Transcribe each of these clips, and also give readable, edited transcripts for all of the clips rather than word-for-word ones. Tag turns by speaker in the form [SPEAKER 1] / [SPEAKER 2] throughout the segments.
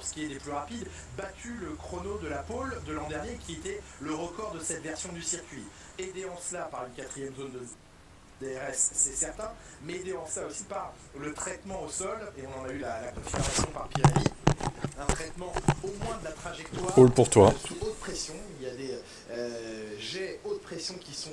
[SPEAKER 1] pour ce qui est des plus rapides, battu le chrono de la pole de l'an dernier, qui était le record de cette version du circuit. Aidé en cela par une quatrième zone de DRS, c'est certain, mais aidé en cela aussi par le traitement au sol, et on en a eu la confirmation par Pirelli, un traitement au moins de la trajectoire
[SPEAKER 2] All pour toi.
[SPEAKER 1] sous haute pression. Il y a des jets haute pression qui sont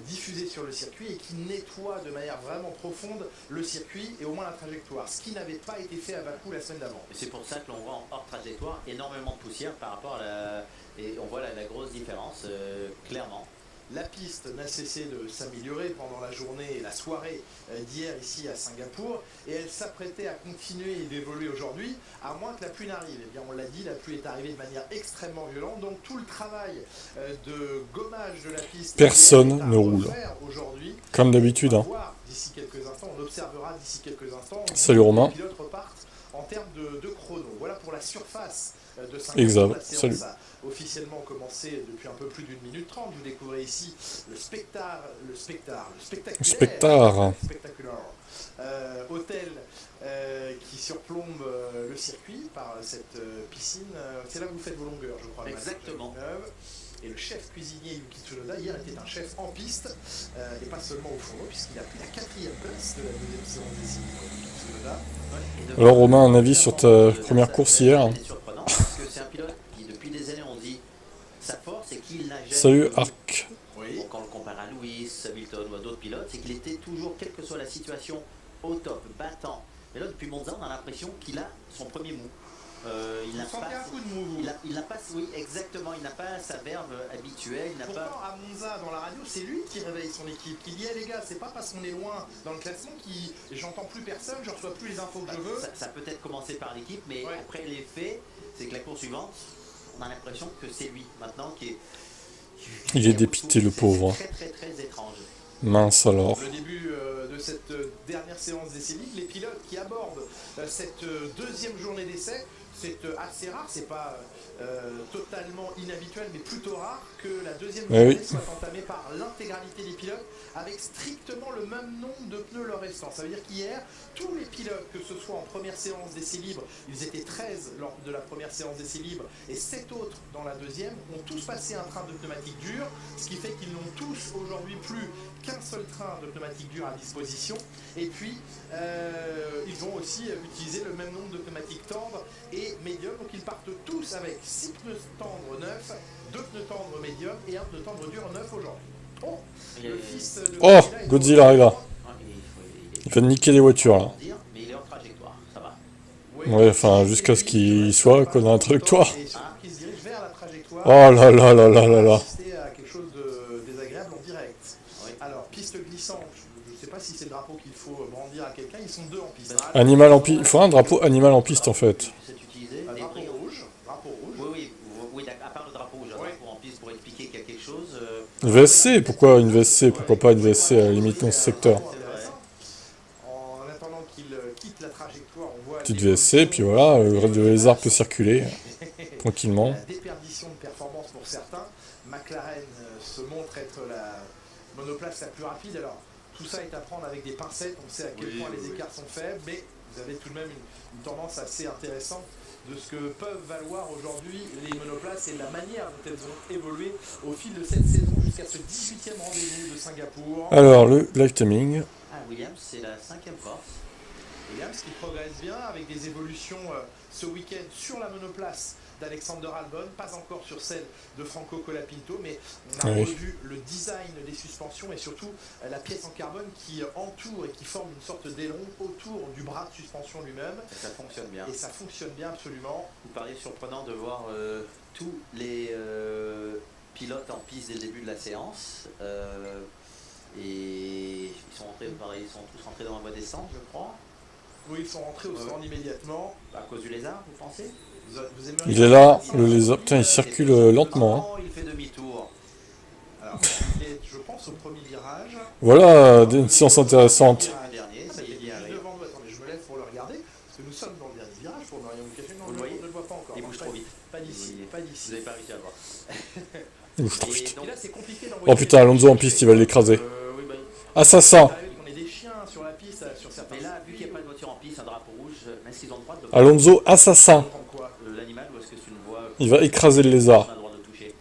[SPEAKER 1] diffusés sur le circuit et qui nettoient de manière vraiment profonde le circuit et au moins la trajectoire, ce qui n'avait pas été fait à Bakou la semaine d'avant.
[SPEAKER 3] Et c'est pour ça que l'on voit en hors trajectoire énormément de poussière par rapport à la... Et on voit la grosse différence, clairement.
[SPEAKER 1] La piste n'a cessé de s'améliorer pendant la journée et la soirée d'hier ici à Singapour, et elle s'apprêtait à continuer et d'évoluer aujourd'hui, à moins que la pluie n'arrive. Eh bien, on l'a dit, la pluie est arrivée de manière extrêmement violente, donc tout le travail de gommage de la piste...
[SPEAKER 2] Personne ne roule. Comme d'habitude. Hein.
[SPEAKER 1] D'ici quelques instants, on observera d'ici quelques instants.
[SPEAKER 2] Salut Romain.
[SPEAKER 1] Les pilotes repartent en termes de chrono. Voilà pour la surface de Singapour.
[SPEAKER 2] Exact. Salut.
[SPEAKER 1] Officiellement commencé depuis un peu plus d'une minute 30. Vous découvrez ici le spectacle spectaculaire hôtel qui surplombe le circuit par cette piscine. C'est là où vous faites vos longueurs, je crois.
[SPEAKER 3] Exactement.
[SPEAKER 1] Et le chef cuisinier Yuki Tsunoda hier était un chef en piste et pas seulement au fourneau, puisqu'il a pris la 4e place de la deuxième séance des Yuki Tsunoda.
[SPEAKER 2] Alors Romain, un avis sur ta première course hier?
[SPEAKER 3] C'est surprenant parce que c'est un pilote qui depuis des années on dit sa force c'est qu'il n'a jamais...
[SPEAKER 2] Salut Arc.
[SPEAKER 3] Oui. Bon, quand on le compare à Lewis, Hamilton ou à d'autres pilotes, c'est qu'il était toujours, quelle que soit la situation, au top, battant. Mais là depuis Monza on a l'impression qu'il a son premier mou. Il n'a pas un coup de mou. Il n'a pas, oui, exactement. Il n'a pas sa verve habituelle.
[SPEAKER 1] Pourtant, à Monza, dans la radio, c'est lui qui réveille son équipe. Qui dit, les gars, c'est pas parce qu'on est loin dans le classement que j'entends plus personne, je reçois plus les infos que je veux.
[SPEAKER 3] Ça peut être commencé par l'équipe, mais après les faits, c'est que la course suivante, on a l'impression que c'est lui maintenant qui est.
[SPEAKER 2] Il est dépité, le pauvre.
[SPEAKER 3] Très étrange.
[SPEAKER 2] Mince alors.
[SPEAKER 1] Le début de cette dernière séance d'essai libre, les pilotes qui abordent cette deuxième journée d'essai. C'est assez rare, c'est pas totalement inhabituel, mais plutôt rare que la deuxième journée soit entamée par l'intégralité des pilotes avec strictement le même nombre de pneus leur restant. Ça veut dire qu'hier, tous les pilotes, que ce soit en première séance d'essai libre, ils étaient 13 lors de la première séance d'essai libre et 7 autres dans la deuxième, ont tous passé un train de pneumatiques dures, ce qui fait qu'ils n'ont tous aujourd'hui plus qu'un seul train de pneumatiques dures à disposition. Et puis, ils vont aussi utiliser le même nombre de pneumatiques tendres et médium, donc ils partent tous avec 6 pneus tendres neufs, 2 pneus tendres médium et un pneu tendre dur neuf aujourd'hui. Oh, le fils de
[SPEAKER 2] Godzilla arrive là. Il va niquer les voitures là.
[SPEAKER 3] Mais il est en trajectoire, ça va.
[SPEAKER 2] Ouais, enfin jusqu'à ce qu'il soit qu'on a un trajectoire. Oh là là là là là là.
[SPEAKER 1] Quelque chose de désagréable en direct. Alors, piste glissante, je ne sais pas si c'est le drapeau qu'il faut brandir à quelqu'un, ils sont 2 en piste.
[SPEAKER 2] Animal en piste, il faut un drapeau animal en piste en fait.
[SPEAKER 1] Drapeau rouge.
[SPEAKER 3] Oui, à part le drapeau rouge, un drapeau en piste pour expliquer qu'il y a quelque chose.
[SPEAKER 2] Une VSC, pourquoi une VSC? Pourquoi pas une VSC à la limite dans ce secteur?
[SPEAKER 1] En attendant qu'il quitte la trajectoire, on voit...
[SPEAKER 2] Petite VSC, puis voilà, le lézard peut circuler tranquillement.
[SPEAKER 1] La déperdition de performance pour certains. McLaren se montre être la monoplace la plus rapide. Alors, tout ça est à prendre avec des pincettes. On sait à quel point les écarts sont faibles, mais vous avez tout de même une tendance assez intéressante de ce que peuvent valoir aujourd'hui les monoplaces et de la manière dont elles ont évolué au fil de cette saison jusqu'à ce 18e rendez-vous de Singapour.
[SPEAKER 2] Alors, le live timing.
[SPEAKER 3] Williams, c'est la 5e force.
[SPEAKER 1] Williams qui progresse bien avec des évolutions ce week-end sur la monoplace d'Alexander Albon, pas encore sur celle de Franco Colapinto, mais on a revu le design des suspensions et surtout la pièce en carbone qui entoure et qui forme une sorte d'aileron autour du bras de suspension lui-même.
[SPEAKER 3] Et ça fonctionne bien.
[SPEAKER 1] Et ça fonctionne bien absolument.
[SPEAKER 3] Vous parlez surprenant de voir tous les pilotes en piste dès le début de la séance. Et ils sont tous rentrés dans la voie descente, je crois.
[SPEAKER 1] Oui, ils sont rentrés au stand immédiatement.
[SPEAKER 3] À cause du lézard, vous pensez?
[SPEAKER 2] Il est là, le lézard. Putain, il circule lentement.
[SPEAKER 3] Il fait demi-tour.
[SPEAKER 1] Alors, je pense au premier virage.
[SPEAKER 2] Voilà, une séance intéressante.
[SPEAKER 1] Devant nous, attendez, je me lève pour le regarder. Parce que nous sommes dans le dernier virage, pour ne rien vous cacher. Non,
[SPEAKER 3] vous le voyez?
[SPEAKER 1] On ne le voit pas encore.
[SPEAKER 3] Il bouge trop vite.
[SPEAKER 1] Pas d'ici, pas d'ici.
[SPEAKER 3] Vous n'avez pas réussi à le voir.
[SPEAKER 2] Il bouge trop vite.
[SPEAKER 1] Et là, c'est compliqué
[SPEAKER 2] Oh putain, Alonso en piste, il va l'écraser. Assassin.
[SPEAKER 1] On est des chiens sur la piste, sur certains.
[SPEAKER 3] Mais là, vu qu'il n'y a pas de voiture en piste, un drapeau rouge, est-ce qu'ils ont le droit de...
[SPEAKER 2] Alonso, assassin. Il va écraser le lézard.
[SPEAKER 3] On a le droit de toucher.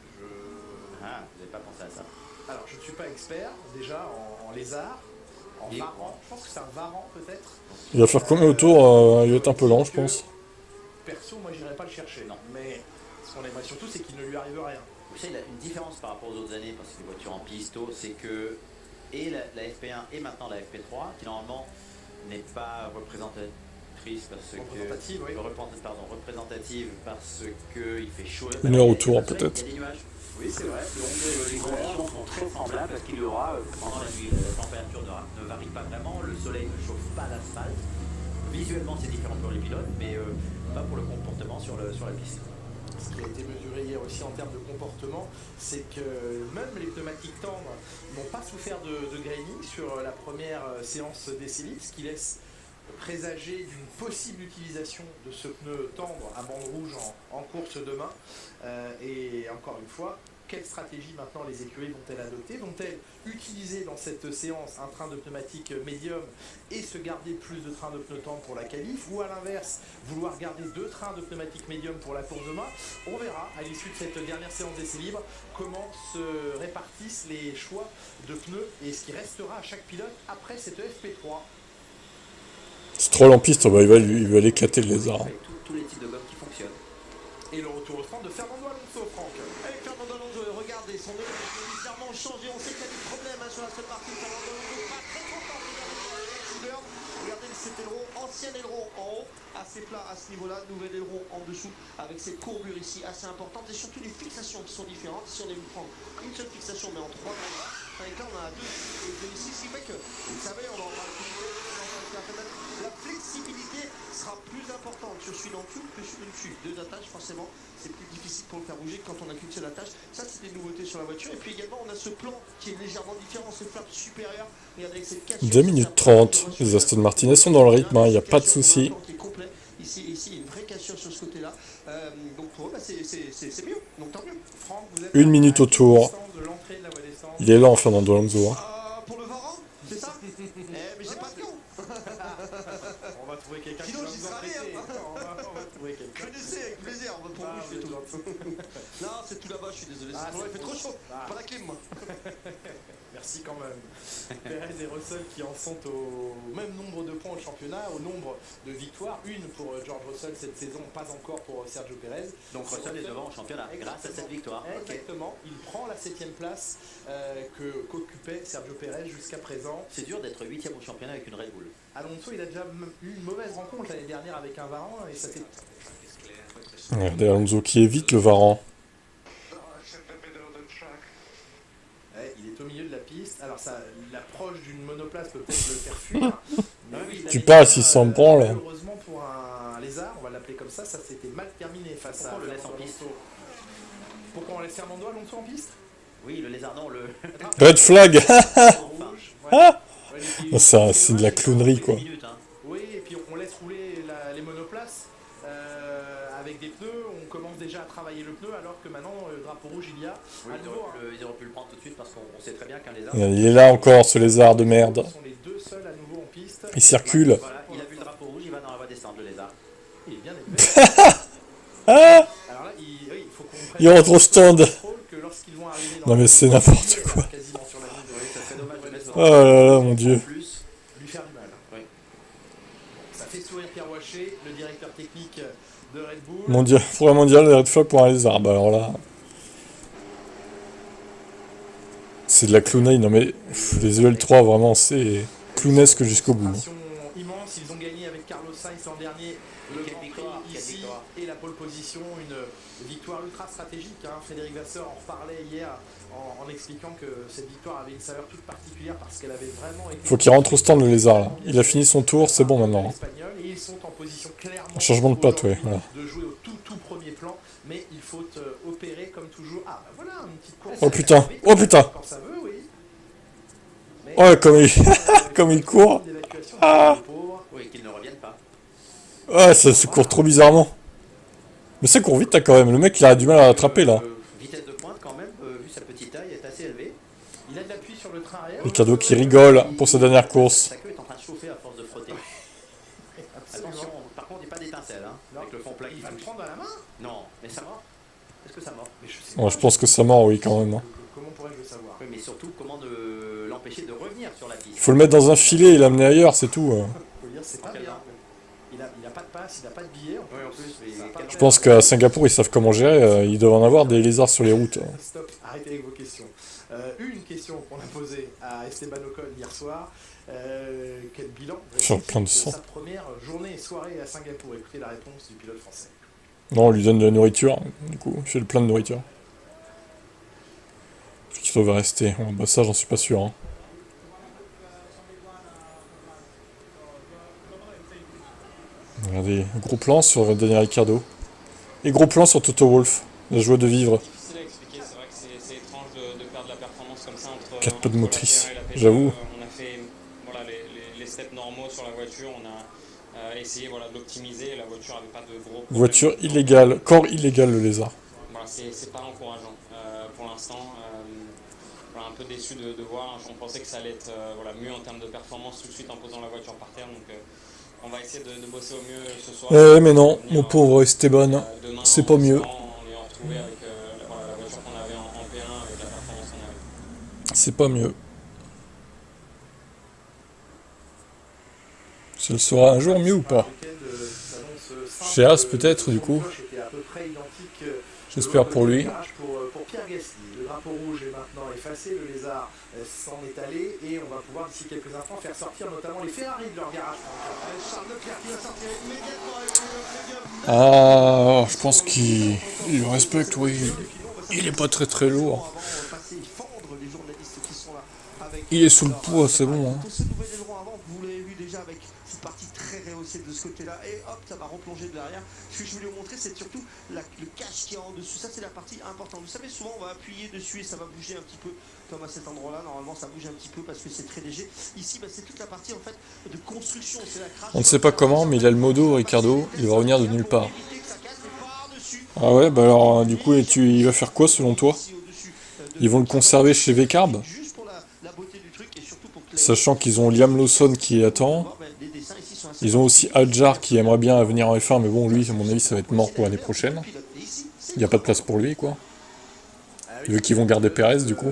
[SPEAKER 3] Ah, vous n'avez pas pensé à ça.
[SPEAKER 1] Alors, je ne suis pas expert, déjà, en lézard, en varan. Je pense que c'est un varan, peut-être.
[SPEAKER 2] Il va faire combien autour? Il va être un peu lent, je pense.
[SPEAKER 1] Perso, moi, j'irai pas le chercher.
[SPEAKER 3] Non.
[SPEAKER 1] Mais ce qu'on aimerait surtout, c'est qu'il ne lui arrive rien.
[SPEAKER 3] Vous savez, une différence par rapport aux autres années, parce que les voitures en pisto, c'est que et la FP1 et maintenant la FP3, qui normalement n'est pas représentatrice parce
[SPEAKER 1] Représentative,
[SPEAKER 3] que
[SPEAKER 1] oui.
[SPEAKER 3] représentative parce que il fait chaud.
[SPEAKER 2] Une heure autour,
[SPEAKER 3] Il y a
[SPEAKER 2] peut-être.
[SPEAKER 3] des nuages.
[SPEAKER 1] Oui, c'est vrai.
[SPEAKER 3] Donc les conditions sont très semblables parce qu'il y aura pendant la nuit, la température ne varie pas vraiment, le soleil ne chauffe pas l'asphalte. Visuellement, c'est différent pour les pilotes, mais pas pour le comportement sur la piste.
[SPEAKER 1] Ce qui a été mesuré hier aussi en termes de comportement, c'est que même les pneumatiques tendres n'ont pas souffert de graining sur la première séance d'essai libre, ce qui laisse présager d'une possible utilisation de ce pneu tendre à bande rouge en course demain. Et encore une fois, quelle stratégie maintenant les écuries vont-elles adopter? Vont-elles utiliser dans cette séance un train de pneumatique médium et se garder plus de trains de pneus tendres pour la qualif? Ou à l'inverse, vouloir garder 2 trains de pneumatique médium pour la course demain? On verra à l'issue de cette dernière séance d'essai libre comment se répartissent les choix de pneus et ce qui restera à chaque pilote après cette FP3.
[SPEAKER 2] Stroll en piste, bah, il va l'éclater le lézard.
[SPEAKER 3] Avec tous les types de gommes qui fonctionnent.
[SPEAKER 1] Et le retour au stand de Fernando Alonso, Franck.
[SPEAKER 4] Avec Fernando Alonso, regardez, son nez a légèrement changé. On sait qu'il y a des problèmes sur la seule partie. Fernando Alonso, pas très content. Regardez cet aileron, ancien aileron en haut, assez plat à ce niveau-là, nouvel aileron en dessous, avec cette courbure ici assez importante et surtout les fixations qui sont différentes. Si on est venu prendre une seule fixation, mais en 3 endroits, avec là on a 2 ici, ce qui fait que, vous savez, on en parle la flexibilité sera plus importante sur celui d'en dessous que sur le dessus. 2 attaches, forcément, c'est plus difficile pour le faire bouger quand on a qu'une seule attache. Ça, c'est des nouveautés sur la voiture. Et puis également, on a ce plan qui est légèrement différent, ce flap supérieur. Regardez avec cette cassure.
[SPEAKER 2] 2 minutes 30. Les Aston Martin sont dans le rythme, il n'y a pas de souci.
[SPEAKER 4] Ici, il y a une vraie cassure sur ce côté-là. Donc pour eux, bah, c'est mieux. Donc tant mieux.
[SPEAKER 1] Franck, vous êtes
[SPEAKER 2] 1 minute
[SPEAKER 1] à
[SPEAKER 2] autour.
[SPEAKER 1] distance de l'entrée de la voie des stands.
[SPEAKER 2] Il est lent, Fernando Alonso.
[SPEAKER 4] Pour le Varan, c'est ça mais j'ai pas de pion.
[SPEAKER 1] On va trouver quelqu'un qui
[SPEAKER 4] Sinon,
[SPEAKER 1] va
[SPEAKER 4] j'y
[SPEAKER 1] nous
[SPEAKER 4] serais allé,
[SPEAKER 1] embêter.
[SPEAKER 4] hein.
[SPEAKER 1] On va trouver quelqu'un.
[SPEAKER 4] Connaissez avec plaisir, on va pour vous, je fais tout. Non, c'est tout là-bas, je suis désolé.
[SPEAKER 1] Ah,
[SPEAKER 4] Il fait trop chaud.
[SPEAKER 1] Ah.
[SPEAKER 4] Pas la clim, moi.
[SPEAKER 1] Merci quand même. Perez et Russell qui en sont au même nombre de points au championnat, au nombre de victoires. Une pour George Russell cette saison, pas encore pour Sergio Perez.
[SPEAKER 3] Donc Russell est devant au championnat grâce à cette victoire.
[SPEAKER 1] Exactement. Il prend la 7ème place qu'occupait Sergio Perez jusqu'à présent.
[SPEAKER 3] C'est dur d'être 8ème au championnat avec une Red Bull.
[SPEAKER 1] Alonso, il a déjà eu une mauvaise rencontre l'année dernière avec un Varan et ça fait...
[SPEAKER 2] Regardez Alonso qui évite le Varan.
[SPEAKER 1] Ouais, il est au milieu de la piste. Alors ça, l'approche d'une monoplace peut peut-être le faire fuir. Mais oui,
[SPEAKER 2] Tu passes, il s'en branle.
[SPEAKER 1] Heureusement pour un lézard, on va l'appeler comme ça s'était mal terminé face
[SPEAKER 3] Pourquoi
[SPEAKER 1] à
[SPEAKER 3] on le laisse en
[SPEAKER 1] Fernando
[SPEAKER 3] piste?
[SPEAKER 1] Alonso. Pourquoi on laisse Fernando Alonso en piste?
[SPEAKER 3] Oui, le lézard, non, le...
[SPEAKER 2] Red flag.
[SPEAKER 1] Rouge. Ouais.
[SPEAKER 2] Ça, c'est de la clownerie, quoi.
[SPEAKER 3] Minutes, hein.
[SPEAKER 1] Oui, et puis on laisse rouler les monoplaces avec des pneus. On commence déjà à travailler le pneu alors que maintenant, le drapeau rouge, il y a
[SPEAKER 3] Oui,
[SPEAKER 1] à nouveau...
[SPEAKER 3] ils auraient pu le prendre tout de suite parce qu'on sait très bien qu'un lézard...
[SPEAKER 2] Il est là encore, ce lézard de merde.
[SPEAKER 1] Ce sont les 2 seuls à nouveau en piste.
[SPEAKER 2] Il circule.
[SPEAKER 3] Voilà, il a vu le drapeau rouge, il va dans la voie des stands, le lézard.
[SPEAKER 1] Il est bien élevé.
[SPEAKER 2] Ah,
[SPEAKER 1] Alors là, il faut qu'on prenne
[SPEAKER 2] il rentre au stand.
[SPEAKER 1] que lorsqu'ils vont arriver dans
[SPEAKER 2] Non mais
[SPEAKER 1] la
[SPEAKER 2] c'est
[SPEAKER 1] ligne,
[SPEAKER 2] n'importe quoi.
[SPEAKER 1] quasiment sur la ligne de
[SPEAKER 3] Oui, ça serait dommage de mettre
[SPEAKER 2] Oh là là, mon dieu.
[SPEAKER 3] en plus.
[SPEAKER 1] lui faire du mal.
[SPEAKER 3] Oui.
[SPEAKER 1] Ça fait sourire Pierre Waché, le directeur technique de Red Bull.
[SPEAKER 2] Mondial, pour un mondial, les red flag pour un lézard. Bah alors là. C'est de la clownerie. Non mais les EL3, vraiment, c'est clownesque jusqu'au bout.
[SPEAKER 1] Immense, ils ont gagné avec Carlos Sainz l'an dernier le
[SPEAKER 3] Quelle
[SPEAKER 1] Grand Prix
[SPEAKER 3] victoire, quelle
[SPEAKER 1] ici
[SPEAKER 3] victoire.
[SPEAKER 1] et la pole position, une victoire ultra stratégique. Hein. Frédéric Vasseur en reparlait hier en expliquant que cette victoire avait une saveur toute particulière parce qu'elle avait vraiment été...
[SPEAKER 2] Faut qu'il rentre au stand, le lézard, là. Il a fini son tour, c'est bon maintenant.
[SPEAKER 1] Et ils sont en position clairement...
[SPEAKER 2] Un changement de patte, ouais, voilà.
[SPEAKER 1] De jouer au tout premier plan, mais il faut opérer comme toujours. Ah bah voilà, une petite course.
[SPEAKER 2] Oh putain, oh putain.
[SPEAKER 1] Quand ça veut, oui. Mais,
[SPEAKER 2] Ouais, comme il court. Ah.
[SPEAKER 3] Oui, qu'ils ne reviennent pas.
[SPEAKER 2] Ouais, ça se court trop bizarrement. Mais ça court vite, là, quand même. Le mec, il a du mal à rattraper, là.
[SPEAKER 3] Vitesse de pointe, quand même, vu sa petite taille, est assez élevée.
[SPEAKER 1] Il a de l'appui sur le train arrière.
[SPEAKER 2] Ricardo qui rigole pour sa dernière course.
[SPEAKER 3] Sa queue est en train de chauffer à force de frotter. Attention, par contre, il n'y a pas d'étincelle, hein, avec le fond plat qui
[SPEAKER 1] Il va le
[SPEAKER 3] touche.
[SPEAKER 1] prendre à la main.
[SPEAKER 3] Non, mais ça va. Est-ce que ça mord?
[SPEAKER 1] Mais je sais
[SPEAKER 2] Ouais,
[SPEAKER 1] pas,
[SPEAKER 2] je pense que ça mord, oui, quand même. Hein.
[SPEAKER 1] comment pourrais-je le savoir?
[SPEAKER 3] Oui, mais surtout, comment l'empêcher de revenir sur la piste?
[SPEAKER 2] Il faut le mettre dans un filet et l'amener ailleurs, c'est tout.
[SPEAKER 1] Faut dire, c'est pas
[SPEAKER 3] En quelle
[SPEAKER 1] bien.
[SPEAKER 3] langue?
[SPEAKER 1] Il a pas de passe, il a pas de billet. En
[SPEAKER 3] Oui, en plus, mais
[SPEAKER 1] ça a pas
[SPEAKER 3] quelle
[SPEAKER 2] Je
[SPEAKER 1] de-
[SPEAKER 2] pense qu'à Singapour, ils savent comment gérer. Ils doivent en avoir des lézards sur les routes.
[SPEAKER 1] Stop, arrêtez avec vos questions. Une question qu'on a posée à Esteban Ocon hier soir. Quel bilan
[SPEAKER 2] Sur plein de sang.
[SPEAKER 1] sa première journée et soirée à Singapour? Écoutez la réponse du pilote français.
[SPEAKER 2] Non, on lui donne de la nourriture. Du coup, il fait le plein de nourriture. Qu'il doit rester. Bon, bah ça, j'en suis pas sûr. Hein. Regardez, gros plan sur Daniel Ricciardo. Et gros plan sur Toto Wolff, la joie de vivre.
[SPEAKER 5] Difficile à expliquer, c'est vrai que c'est étrange de perdre la performance comme ça entre,
[SPEAKER 2] Quatre pas de
[SPEAKER 5] entre
[SPEAKER 2] motrice,
[SPEAKER 5] la P1 et la P2.
[SPEAKER 2] j'avoue.
[SPEAKER 5] On a fait voilà, les steps normaux sur la voiture, on a essayé voilà, de l'optimiser, la voiture n'avait pas de gros problèmes.
[SPEAKER 2] Voiture illégale, corps illégal le lézard.
[SPEAKER 5] Voilà, c'est pas encourageant pour l'instant. Voilà, un peu déçu de voir, on pensait que ça allait être voilà, mieux en termes de performance tout de suite en posant la voiture par terre. Donc, on va essayer de bosser au mieux ce soir.
[SPEAKER 2] Mais non, mon pauvre Esteban,
[SPEAKER 5] Demain,
[SPEAKER 2] c'est pas mieux.
[SPEAKER 5] En ayant retrouvé avec voilà, la voiture qu'on avait en P1 avec la performance qu'on avait.
[SPEAKER 2] C'est pas mieux. Ça le sera un jour mieux ou pas? Chez As peut-être du coup. J'espère pour lui.
[SPEAKER 1] Pour Pierre Gasly, le drapeau rouge est maintenant effacé, le lézard s'en est allé et on va pouvoir d'ici quelques instants faire sortir notamment les Ferrari de leur garage.
[SPEAKER 4] Charles Leclerc qui va sortir immédiatement avec le podium.
[SPEAKER 2] Ah, je pense qu'il le respecte, oui. Il est pas très très lourd. Il est sous le poids, c'est bon. Hein.
[SPEAKER 4] Pour ce nouvel aileron avant, vous l'avez vu déjà avec cette partie très rehaussée de ce côté-là, et hop, ça va replonger de l'arrière. Ce que je voulais vous montrer, c'est surtout le cache qui est en dessous. Ça, c'est la partie importante. Vous savez, souvent, on va appuyer dessus et ça va bouger un petit peu, comme à cet endroit-là. Normalement, ça bouge un petit peu parce que c'est très léger. Ici, bah, c'est toute la partie en fait de construction. C'est la crache.
[SPEAKER 2] On ne sait pas comment, mais il a le modo, Ricardo. Il va revenir de nulle part. Ah ouais, bah alors, du coup, il va faire quoi selon toi? Ils vont le conserver chez V-Carb? Sachant qu'ils ont Liam Lawson qui attend. Ils ont aussi Adjar qui aimerait bien venir en F1, mais bon, lui, à mon avis, ça va être mort pour l'année prochaine. Il n'y a pas de place pour lui, quoi. Vu qu'ils vont garder Perez, du coup.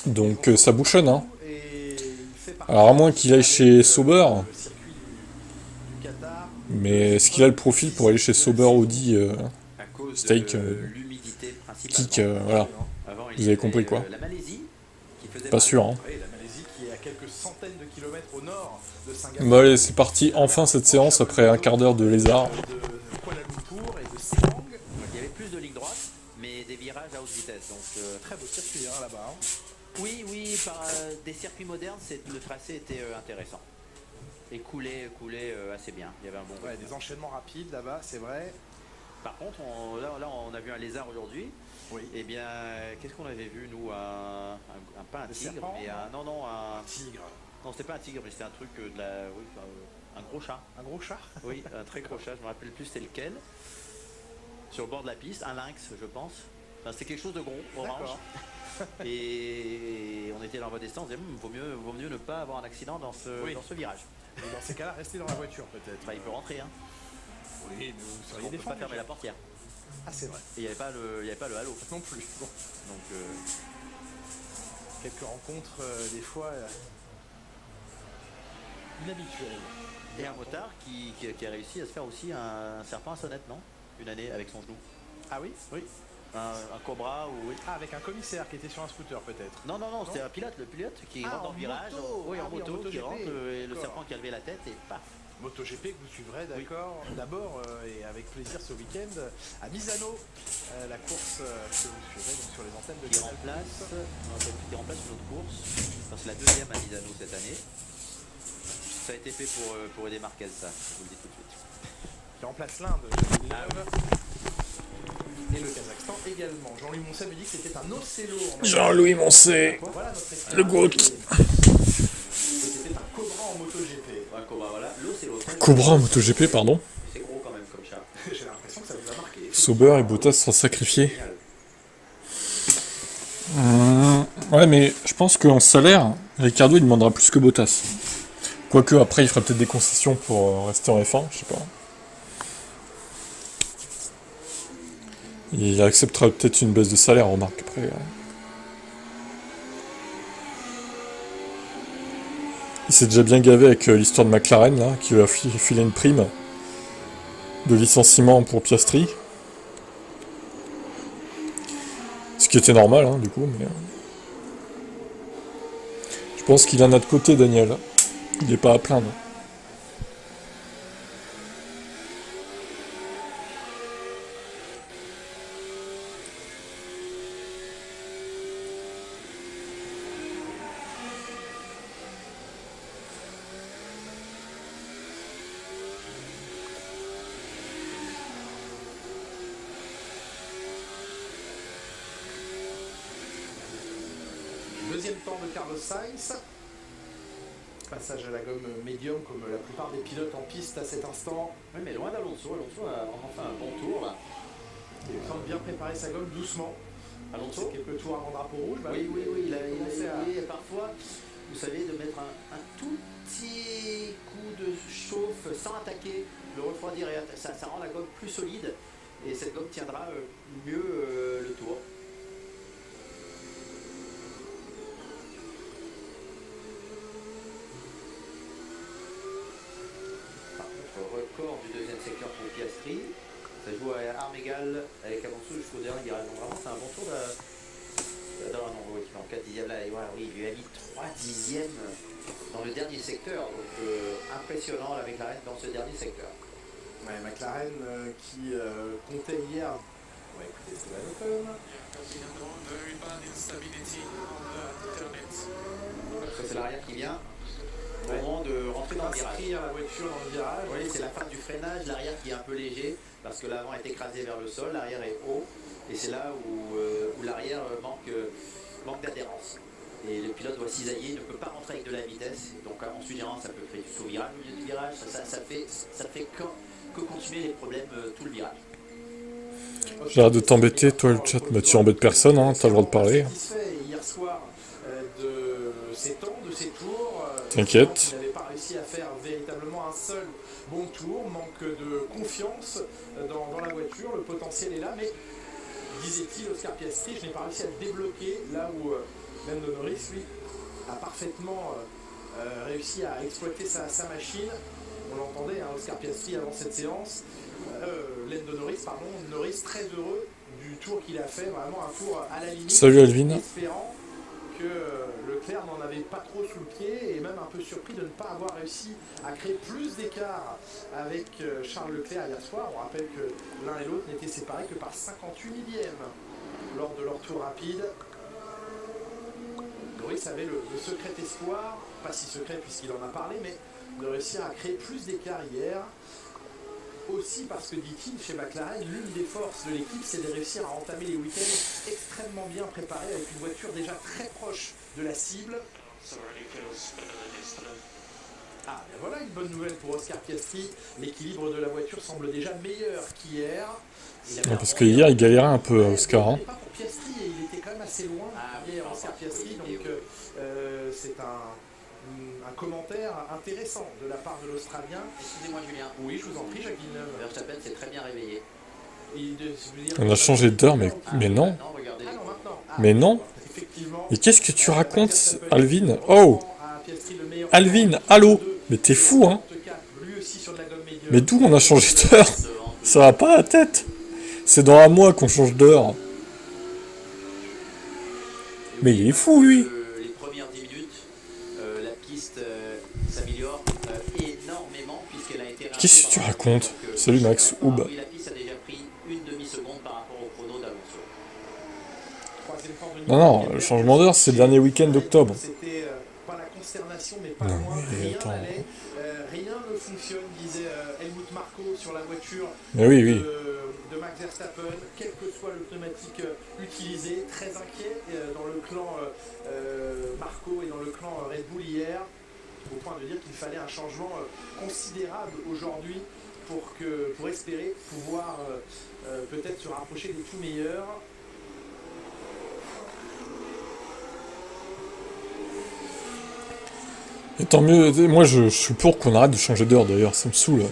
[SPEAKER 2] Donc, ça bouchonne, hein. Alors, à moins qu'il aille chez Sauber. Mais est-ce qu'il a le profil pour aller chez Sauber Audi Steak Kick, voilà. Vous avez compris, quoi. Pas sûr, hein.
[SPEAKER 1] Oui, la Malaisie qui est à quelques centaines de kilomètres au nord de Singapour.
[SPEAKER 2] Bon allez, c'est parti, enfin cette séance après un quart d'heure de lézard.
[SPEAKER 1] De Kuala Lumpur et de Sepang.
[SPEAKER 3] Il y avait plus de lignes droites, mais des virages à haute vitesse. Donc,
[SPEAKER 1] Très beau circuit hein, là-bas. Hein.
[SPEAKER 3] oui, par des circuits modernes, le tracé était intéressant. Et coulait assez bien. Il y avait un bon
[SPEAKER 1] Ouais, des enchaînements rapides là-bas, c'est vrai.
[SPEAKER 3] Par contre, là, on a vu un lézard aujourd'hui.
[SPEAKER 1] Oui.
[SPEAKER 3] Eh bien, qu'est-ce qu'on avait vu, nous? Pas un tigre,
[SPEAKER 1] serpent,
[SPEAKER 3] mais
[SPEAKER 1] un tigre.
[SPEAKER 3] Non, c'était pas un tigre, mais c'était un truc un gros chat.
[SPEAKER 1] Un gros chat.
[SPEAKER 3] Oui, un très gros chat, je me rappelle plus c'était lequel. Sur le bord de la piste, un lynx, je pense. Enfin, c'était quelque chose de gros, orange. Et on était dans la voie des on se disait, vaut mieux ne pas avoir un accident dans ce virage.
[SPEAKER 1] Et dans ces cas-là, restez dans la voiture peut-être.
[SPEAKER 3] Bah, il peut rentrer, hein.
[SPEAKER 1] Oui, mais vous seriez
[SPEAKER 3] On peut pas
[SPEAKER 1] défendu.
[SPEAKER 3] fermer la portière.
[SPEAKER 1] Ah, c'est vrai.
[SPEAKER 3] Et il n'y avait pas le halo.
[SPEAKER 1] Non plus. Bon.
[SPEAKER 3] Donc,
[SPEAKER 1] Quelques rencontres, des fois, inhabituelles.
[SPEAKER 3] et un motard qui a réussi à se faire aussi un serpent à sonnette, non? Une année avec son genou.
[SPEAKER 1] Ah oui.
[SPEAKER 3] Un cobra ou oui.
[SPEAKER 1] Ah, avec un commissaire qui était sur un scooter peut-être.
[SPEAKER 3] Non, c'était un pilote, le pilote qui rentre dans le virage. Oui, en moto, qui
[SPEAKER 1] MotoGP.
[SPEAKER 3] rentre, et le
[SPEAKER 1] D'accord.
[SPEAKER 3] serpent qui a levé la tête et paf.
[SPEAKER 1] MotoGP que vous suivrez d'accord d'abord et avec plaisir ce week-end à Misano, la course que vous suivrez donc sur les antennes de
[SPEAKER 3] Qui
[SPEAKER 1] Canal+.
[SPEAKER 3] remplace une autre course. Enfin, c'est la deuxième à Misano cette année. Ça a été fait pour aider Marquez, ça, je vous le dis tout de suite.
[SPEAKER 1] Qui remplace l'Inde, Jacques Villeneuve. Et le Kazakhstan également. Jean-Louis Moncey me dit que c'était un Océlo.
[SPEAKER 2] Jean-Louis Moncey,
[SPEAKER 1] Voilà notre expert.
[SPEAKER 2] le GOAT.
[SPEAKER 1] C'était un Cobra en MotoGP.
[SPEAKER 3] Ouais, Cobra, voilà. L'eau, c'est l'autre.
[SPEAKER 2] Cobra en MotoGP, pardon.
[SPEAKER 3] C'est gros quand même comme chat.
[SPEAKER 1] J'ai l'impression que ça vous a marqué.
[SPEAKER 2] Sauber et Bottas sont sacrifiés. Ouais, mais je pense qu'en salaire, Ricardo il demandera plus que Bottas. Quoique après il fera peut-être des concessions pour rester en F1, je sais pas. Il acceptera peut-être une baisse de salaire, remarque, après. Il s'est déjà bien gavé avec l'histoire de McLaren, là, qui lui a filé une prime de licenciement pour Piastri. Ce qui était normal, hein, du coup, mais... Je pense qu'il en a de côté, Daniel. Il n'est pas à plaindre.
[SPEAKER 1] Deuxième temps de Carlos Sainz. Passage à la gomme médium comme la plupart des pilotes en piste à cet instant.
[SPEAKER 3] Oui, mais loin d'Alonso. Alonso a enfin un bon tour là.
[SPEAKER 1] Il semble bien préparer sa gomme doucement.
[SPEAKER 3] Alonso,
[SPEAKER 1] quelques tours avant drapeau rouge. Bah,
[SPEAKER 3] oui, il a essayé parfois, vous savez, de mettre un tout petit coup de chauffe sans attaquer, le refroidir et ça rend la gomme plus solide et cette gomme tiendra mieux le tour. Record du deuxième secteur pour Piastri. Ça joue à armes égales avec Alonso jusqu'au dernier virage. Donc vraiment c'est un bon tour en 4 dixièmes là. Et voilà, oui, il lui a mis 3 dixièmes dans le dernier secteur. Donc impressionnant avec McLaren dans ce dernier secteur.
[SPEAKER 1] Ouais, McLaren qui comptait hier. On va écouter Esteban Ocon.
[SPEAKER 3] Ça c'est l'arrière qui vient. Au moment de rentrer dans le virage.
[SPEAKER 1] La voiture dans le virage.
[SPEAKER 3] Oui, c'est la fin du freinage, l'arrière qui est un peu léger parce que l'avant est écrasé vers le sol, l'arrière est haut et c'est là où l'arrière manque d'adhérence. Et le pilote doit cisailler, il ne peut pas rentrer avec de la vitesse. Donc en suggérant, ça peut créer du sous-virage au milieu du virage, ça fait que continuer les problèmes tout le virage.
[SPEAKER 2] J'arrête de t'embêter, toi le chat, bah, tu embêtes personne, hein, t'as le droit de parler.
[SPEAKER 1] Satisfait hier soir de ses temps, de ses tours.
[SPEAKER 2] T'inquiète.
[SPEAKER 1] Il n'avait pas réussi à faire véritablement un seul bon tour, manque de confiance dans la voiture, le potentiel est là, mais disait-il, Oscar Piastri, je n'ai pas réussi à le débloquer, là où Lando Norris, lui, a parfaitement réussi à exploiter sa machine. On l'entendait, hein, Oscar Piastri avant cette séance. Lando Norris, pardon, Norris très heureux du tour qu'il a fait, vraiment un tour à la limite.
[SPEAKER 2] Salut Alvin.
[SPEAKER 1] Espérant que Leclerc n'en avait pas trop sous le pied et même un peu surpris de ne pas avoir réussi à créer plus d'écart avec Charles Leclerc hier soir. On rappelle que l'un et l'autre n'étaient séparés que par 58 millièmes lors de leur tour rapide. Norris avait le secret espoir, pas si secret puisqu'il en a parlé, mais de réussir à créer plus d'écart hier. Aussi parce que, dit-il, chez McLaren, l'une des forces de l'équipe, c'est de réussir à entamer les week-ends extrêmement bien préparés avec une voiture déjà très proche de la cible. Ah, ben voilà une bonne nouvelle pour Oscar Piastri. L'équilibre de la voiture semble déjà meilleur qu'hier.
[SPEAKER 2] Ouais, parce que hier, il galérait un peu, Oscar. Hein.
[SPEAKER 1] Pas pour Piastri, et il était quand même assez loin hier, Oscar Piastri. Donc, c'est un commentaire intéressant de la part de l'Australien.
[SPEAKER 3] Excusez-moi Julien.
[SPEAKER 1] Oui, je vous en prie, Jacques Villeneuve.
[SPEAKER 3] Verstappen s'est très bien réveillé.
[SPEAKER 2] On a changé d'heure, mais non. Mais non. Mais qu'est-ce que tu racontes, Alvin? Oh, Alvin, allô? Mais t'es fou, hein? Mais d'où on a changé d'heure? Ça va pas la tête? C'est dans un mois qu'on change d'heure. Mais il est fou, lui.
[SPEAKER 3] Les premières 10 minutes, la piste s'améliore énormément puisqu'elle a été...
[SPEAKER 2] Qu'est-ce que tu racontes? Salut Max, Oub.
[SPEAKER 3] Oui, la piste a déjà pris une demi-seconde par rapport au chrono d'Alonso.
[SPEAKER 2] Non, le changement d'heure, c'est le dernier week-end d'octobre.
[SPEAKER 1] C'était pas la consternation, mais pas
[SPEAKER 2] Non,
[SPEAKER 1] loin.
[SPEAKER 2] mais
[SPEAKER 1] Rien
[SPEAKER 2] attends.
[SPEAKER 1] n'allait, rien ne fonctionne, disait Helmut Marko sur la voiture
[SPEAKER 2] Mais oui, oui.
[SPEAKER 1] de Max Verstappen, quel que soit le pneumatique utilisé. Très inquiet dans le clan Marko et dans le clan Red Bull hier, au point de dire qu'il fallait un changement considérable aujourd'hui pour espérer pouvoir peut-être se rapprocher des tout meilleurs.
[SPEAKER 2] Et tant mieux, moi je suis pour qu'on arrête de changer d'heure d'ailleurs, ça me saoule.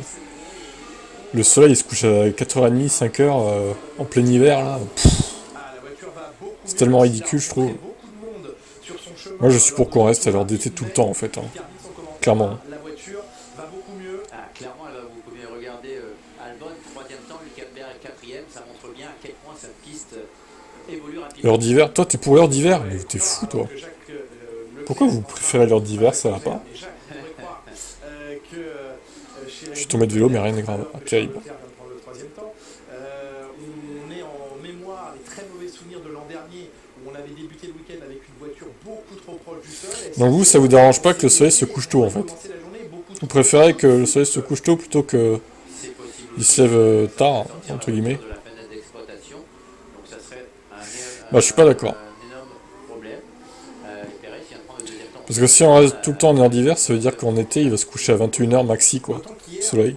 [SPEAKER 2] Le soleil il se couche à 4h30, 5h en plein hiver là. C'est tellement ridicule je trouve. Moi je suis pour qu'on reste à l'heure d'été tout le temps en fait. Hein. Clairement.
[SPEAKER 1] La voiture va beaucoup mieux.
[SPEAKER 3] Ah, clairement, elle va beaucoup mieux. Regardez Albon, 3e temps, Hülkenberg 4e. Ça montre bien à quel point cette piste évolue rapidement.
[SPEAKER 2] L'heure d'hiver, toi t'es pour l'heure d'hiver? Mais t'es fou toi. Pourquoi vous préférez l'heure d'hiver, ça va pas? Je suis tombé de vélo mais rien n'est grave. Ah, terrible.
[SPEAKER 1] On est en mémoire les très mauvais souvenirs de l'an dernier où on avait débuté le week-end avec une voiture beaucoup trop proche du sol.
[SPEAKER 2] Donc vous, ça vous dérange pas que le soleil se couche tôt en fait? Vous préférez que le soleil se couche tôt plutôt que il se lève tard, entre guillemets? Bah je suis pas d'accord. Parce que si on reste tout le temps en heure d'hiver, ça veut dire qu'en été il va se coucher à 21h maxi quoi, soleil.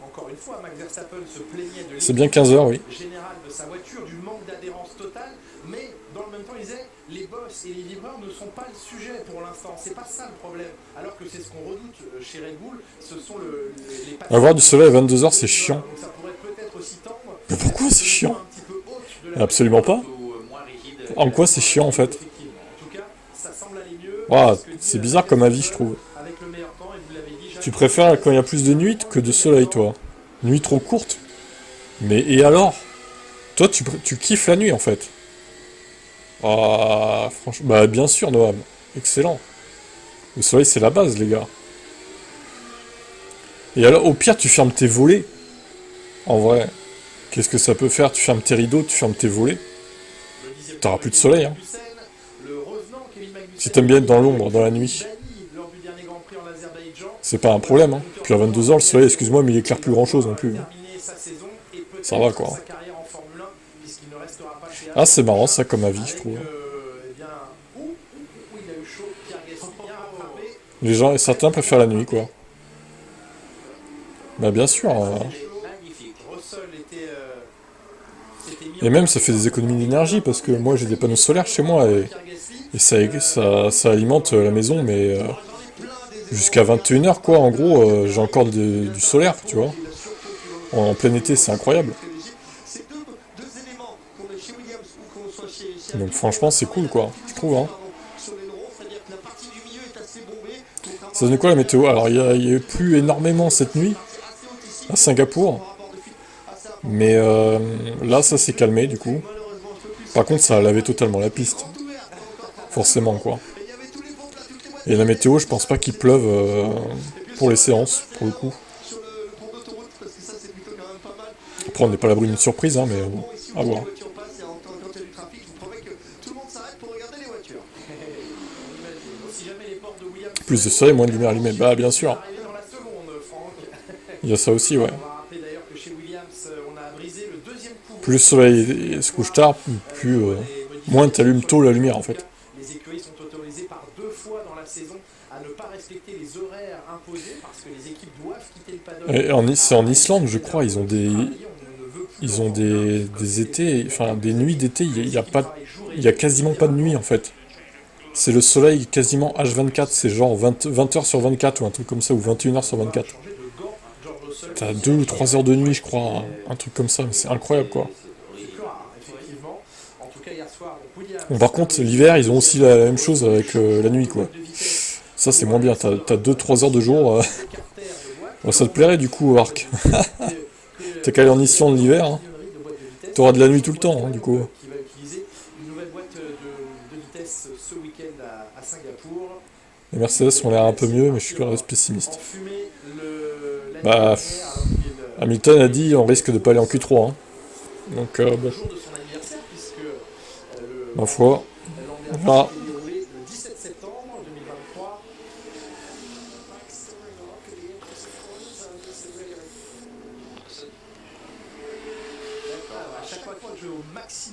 [SPEAKER 2] C'est bien 15h oui.
[SPEAKER 1] Général de sa voiture, du manque d'adhérence totale, mais dans le même temps il disait les boss et les livreurs ne sont pas le sujet pour l'instant, c'est pas ça le problème, alors que c'est ce qu'on redoute chez Red Bull, ce sont les
[SPEAKER 2] avoir du soleil à 22h c'est chiant.
[SPEAKER 1] Donc ça pourrait peut-être aussi tendre.
[SPEAKER 2] Mais pourquoi c'est chiant? Absolument pas. En quoi c'est chiant en fait? Wow, c'est bizarre comme avis je trouve. Tu préfères quand il y a plus de nuit que de soleil toi? Nuit trop courte? Mais et alors? Toi tu kiffes la nuit en fait. Ah franchement, bah bien sûr Noam, excellent. Le soleil c'est la base les gars. Et alors au pire tu fermes tes volets. En vrai, qu'est-ce que ça peut faire? Tu fermes tes rideaux, tu fermes tes volets. T'auras plus de soleil hein. Si t'aimes bien être dans l'ombre, dans la nuit. C'est pas un problème hein. Puis à 22h le soleil, excuse-moi mais il éclaire plus grand chose non plus. Ça va quoi. Ah c'est marrant ça comme avis je trouve. Les gens, certains préfèrent la nuit quoi. Bah bien sûr. Et même ça fait des économies d'énergie parce que moi j'ai des panneaux solaires chez moi et ça alimente la maison mais jusqu'à 21h quoi en gros j'ai encore du solaire tu vois. En plein été c'est incroyable. Donc franchement c'est cool quoi, je trouve hein. Ça donne quoi la météo? Alors il y a eu plus énormément cette nuit à Singapour. Mais là ça s'est calmé du coup. Par contre ça a lavé totalement la piste. Forcément quoi. Et la météo je pense pas qu'il pleuve pour les séances pour le coup. Après on n'est pas à l'abri d'une surprise hein mais à voir. Plus de soleil, moins de lumière allumée. Bah bien sûr. Il y a ça aussi ouais. Plus le soleil se couche tard, plus moins t'allumes tôt la lumière en fait.
[SPEAKER 1] Les écuries sont autorisées par 2 fois dans la saison à ne pas respecter les horaires imposés parce que les équipes doivent quitter le paddock.
[SPEAKER 2] C'est en Islande je crois, ils ont des étés, enfin des nuits d'été, il y a quasiment pas de nuit en fait. C'est le soleil quasiment H24, c'est genre 20h sur 24 ou un truc comme ça, ou 21h sur 24. T'as 2 ou 3 heures de nuit je crois, un truc comme ça, mais c'est incroyable quoi. Bon, par contre l'hiver ils ont aussi la même chose avec la nuit quoi. Ça c'est moins bien, t'as 2-3 heures de jour. Bon, ça te plairait du coup Arc. T'es qu'à aller en Islande l'hiver, hein. T'auras de la nuit tout le temps hein, du coup. Les Mercedes ont l'air un peu mieux mais je suis quand même pessimiste. Bah Hamilton a dit on risque de pas aller en Q3 hein. Donc bon. Ma foi. Voilà.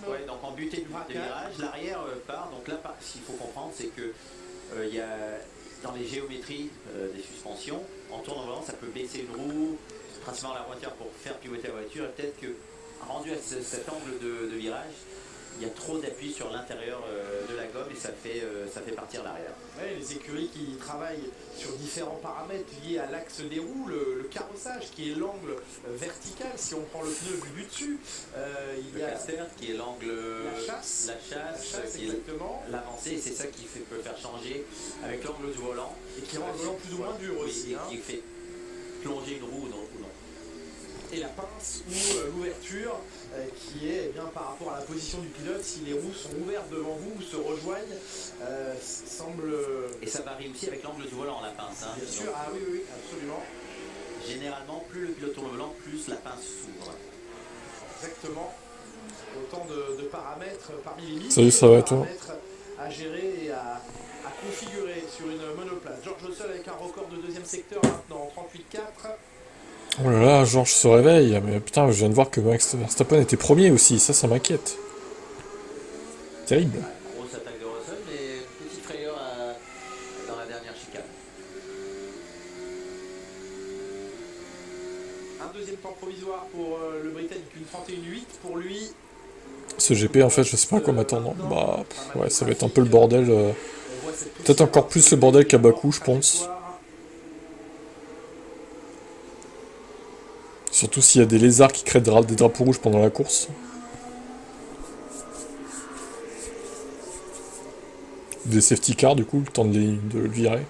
[SPEAKER 3] Ouais, donc en butée de virage, l'arrière part. Donc là, ce qu'il faut comprendre, c'est que il y a dans les géométries des suspensions, en tournant volant, ça peut baisser une roue, principalement la voiture pour faire pivoter la voiture, et peut-être que rendu à cet angle de virage, il y a trop d'appui sur l'intérieur de la gomme et ça fait partir l'arrière.
[SPEAKER 1] Ouais, les écuries qui travaillent sur différents paramètres liés à l'axe des roues, le carrossage qui est l'angle vertical, si on prend le pneu du dessus, il y a
[SPEAKER 3] caster qui est l'angle,
[SPEAKER 1] la chasse
[SPEAKER 3] qui
[SPEAKER 1] exactement,
[SPEAKER 3] est l'avancée, et c'est ça qui peut faire changer avec l'angle du volant.
[SPEAKER 1] Et qui rend le volant plus ou moins dur aussi.
[SPEAKER 3] Et qui fait plonger une roue ou non.
[SPEAKER 1] Et la pince ou l'ouverture qui est bien par rapport à la position du pilote, si les roues sont ouvertes devant vous ou se rejoignent, semble...
[SPEAKER 3] Et ça varie aussi avec l'angle du volant, la pince. Hein.
[SPEAKER 1] Bien sûr, ah oui, absolument.
[SPEAKER 3] Généralement, plus le pilote tourne le volant, plus la pince s'ouvre.
[SPEAKER 1] Exactement. Autant de paramètres parmi les
[SPEAKER 2] Salut, ça va, toi?
[SPEAKER 1] paramètres à gérer et à configurer sur une monoplace. George Russell avec un record de deuxième secteur maintenant, 38,4.
[SPEAKER 2] Oh là là, Georges se réveille. Mais putain, je viens de voir que Max Verstappen était premier aussi. Ça m'inquiète. Terrible.
[SPEAKER 3] Grosse attaque de Russell, mais petite frayeur dans la dernière chicane.
[SPEAKER 1] Un deuxième temps provisoire pour le Britannique, une 31,8 pour lui.
[SPEAKER 2] Ce GP, en fait, je sais pas à quoi m'attendre. Bah, ouais, ça va être un peu le bordel. Peut-être encore plus le bordel qu'à Bakou, je pense. Surtout s'il y a des lézards qui créent des drapeaux rouges pendant la course. Des safety cars, du coup, le temps de le virer.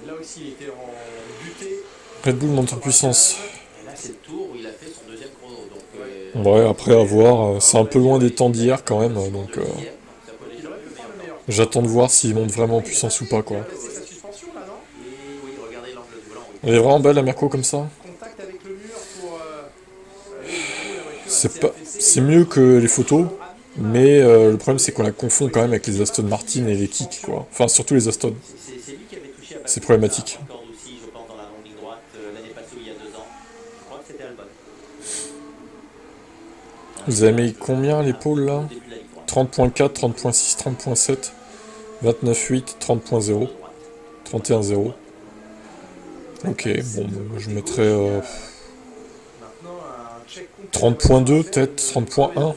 [SPEAKER 1] Là aussi, il était en butée.
[SPEAKER 2] Red Bull monte en puissance.
[SPEAKER 3] Et là, c'est le tour où il a fait son deuxième chrono. Donc,
[SPEAKER 2] Ouais, après à voir, c'est un peu loin des temps d'hier quand même, donc j'attends de voir s'il monte vraiment en puissance ou pas, quoi.
[SPEAKER 1] C'est sa suspension là, non?
[SPEAKER 3] oui, regardez l'angle du volant. Oui.
[SPEAKER 2] Elle est vraiment belle la Merco comme ça.
[SPEAKER 1] Contact avec le mur pour...
[SPEAKER 2] C'est mieux que les photos, mais le problème c'est qu'on la confond quand même avec les Aston Martin et les Kicks, quoi. Enfin, surtout les Aston.
[SPEAKER 3] C'est lui qui avait touché à
[SPEAKER 2] C'est problématique.
[SPEAKER 3] encore aussi, je pense, dans la longue ligne droite l'année passée ou il y a 2 ans. Je crois que c'était Albon.
[SPEAKER 2] Vous avez mis combien l'épaule là? 30.4, 30.6, 30.7, 29.8, 30.0, 31.0. Ok, bon, je mettrais 30.2, peut-être 30.1.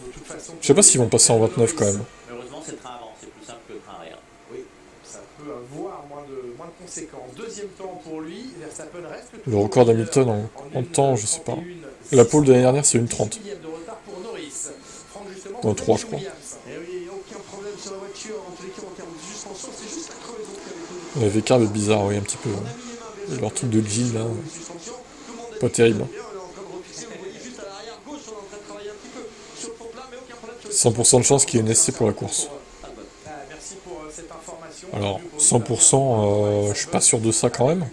[SPEAKER 2] Je sais pas s'ils vont passer en 29 quand même.
[SPEAKER 3] Heureusement, c'est le train avant, c'est plus simple que le train arrière.
[SPEAKER 1] Oui, ça peut avoir moins de conséquences. Deuxième temps pour lui, Verstappen reste
[SPEAKER 2] Le record d'Hamilton en temps, je sais pas. La pole de l'année dernière, c'est une 30. Dans 3, je crois.
[SPEAKER 4] Et oui, aucun problème sur la voiture, en tous les cas en termes de suspension, c'est juste la crevaison qui avait
[SPEAKER 2] La V-carb est bizarre, oui, un petit peu. Et leur truc de jean là, pas terrible. 100% de chance qu'il y ait une essai pour la course. Alors, 100%, je suis pas sûr de ça quand même.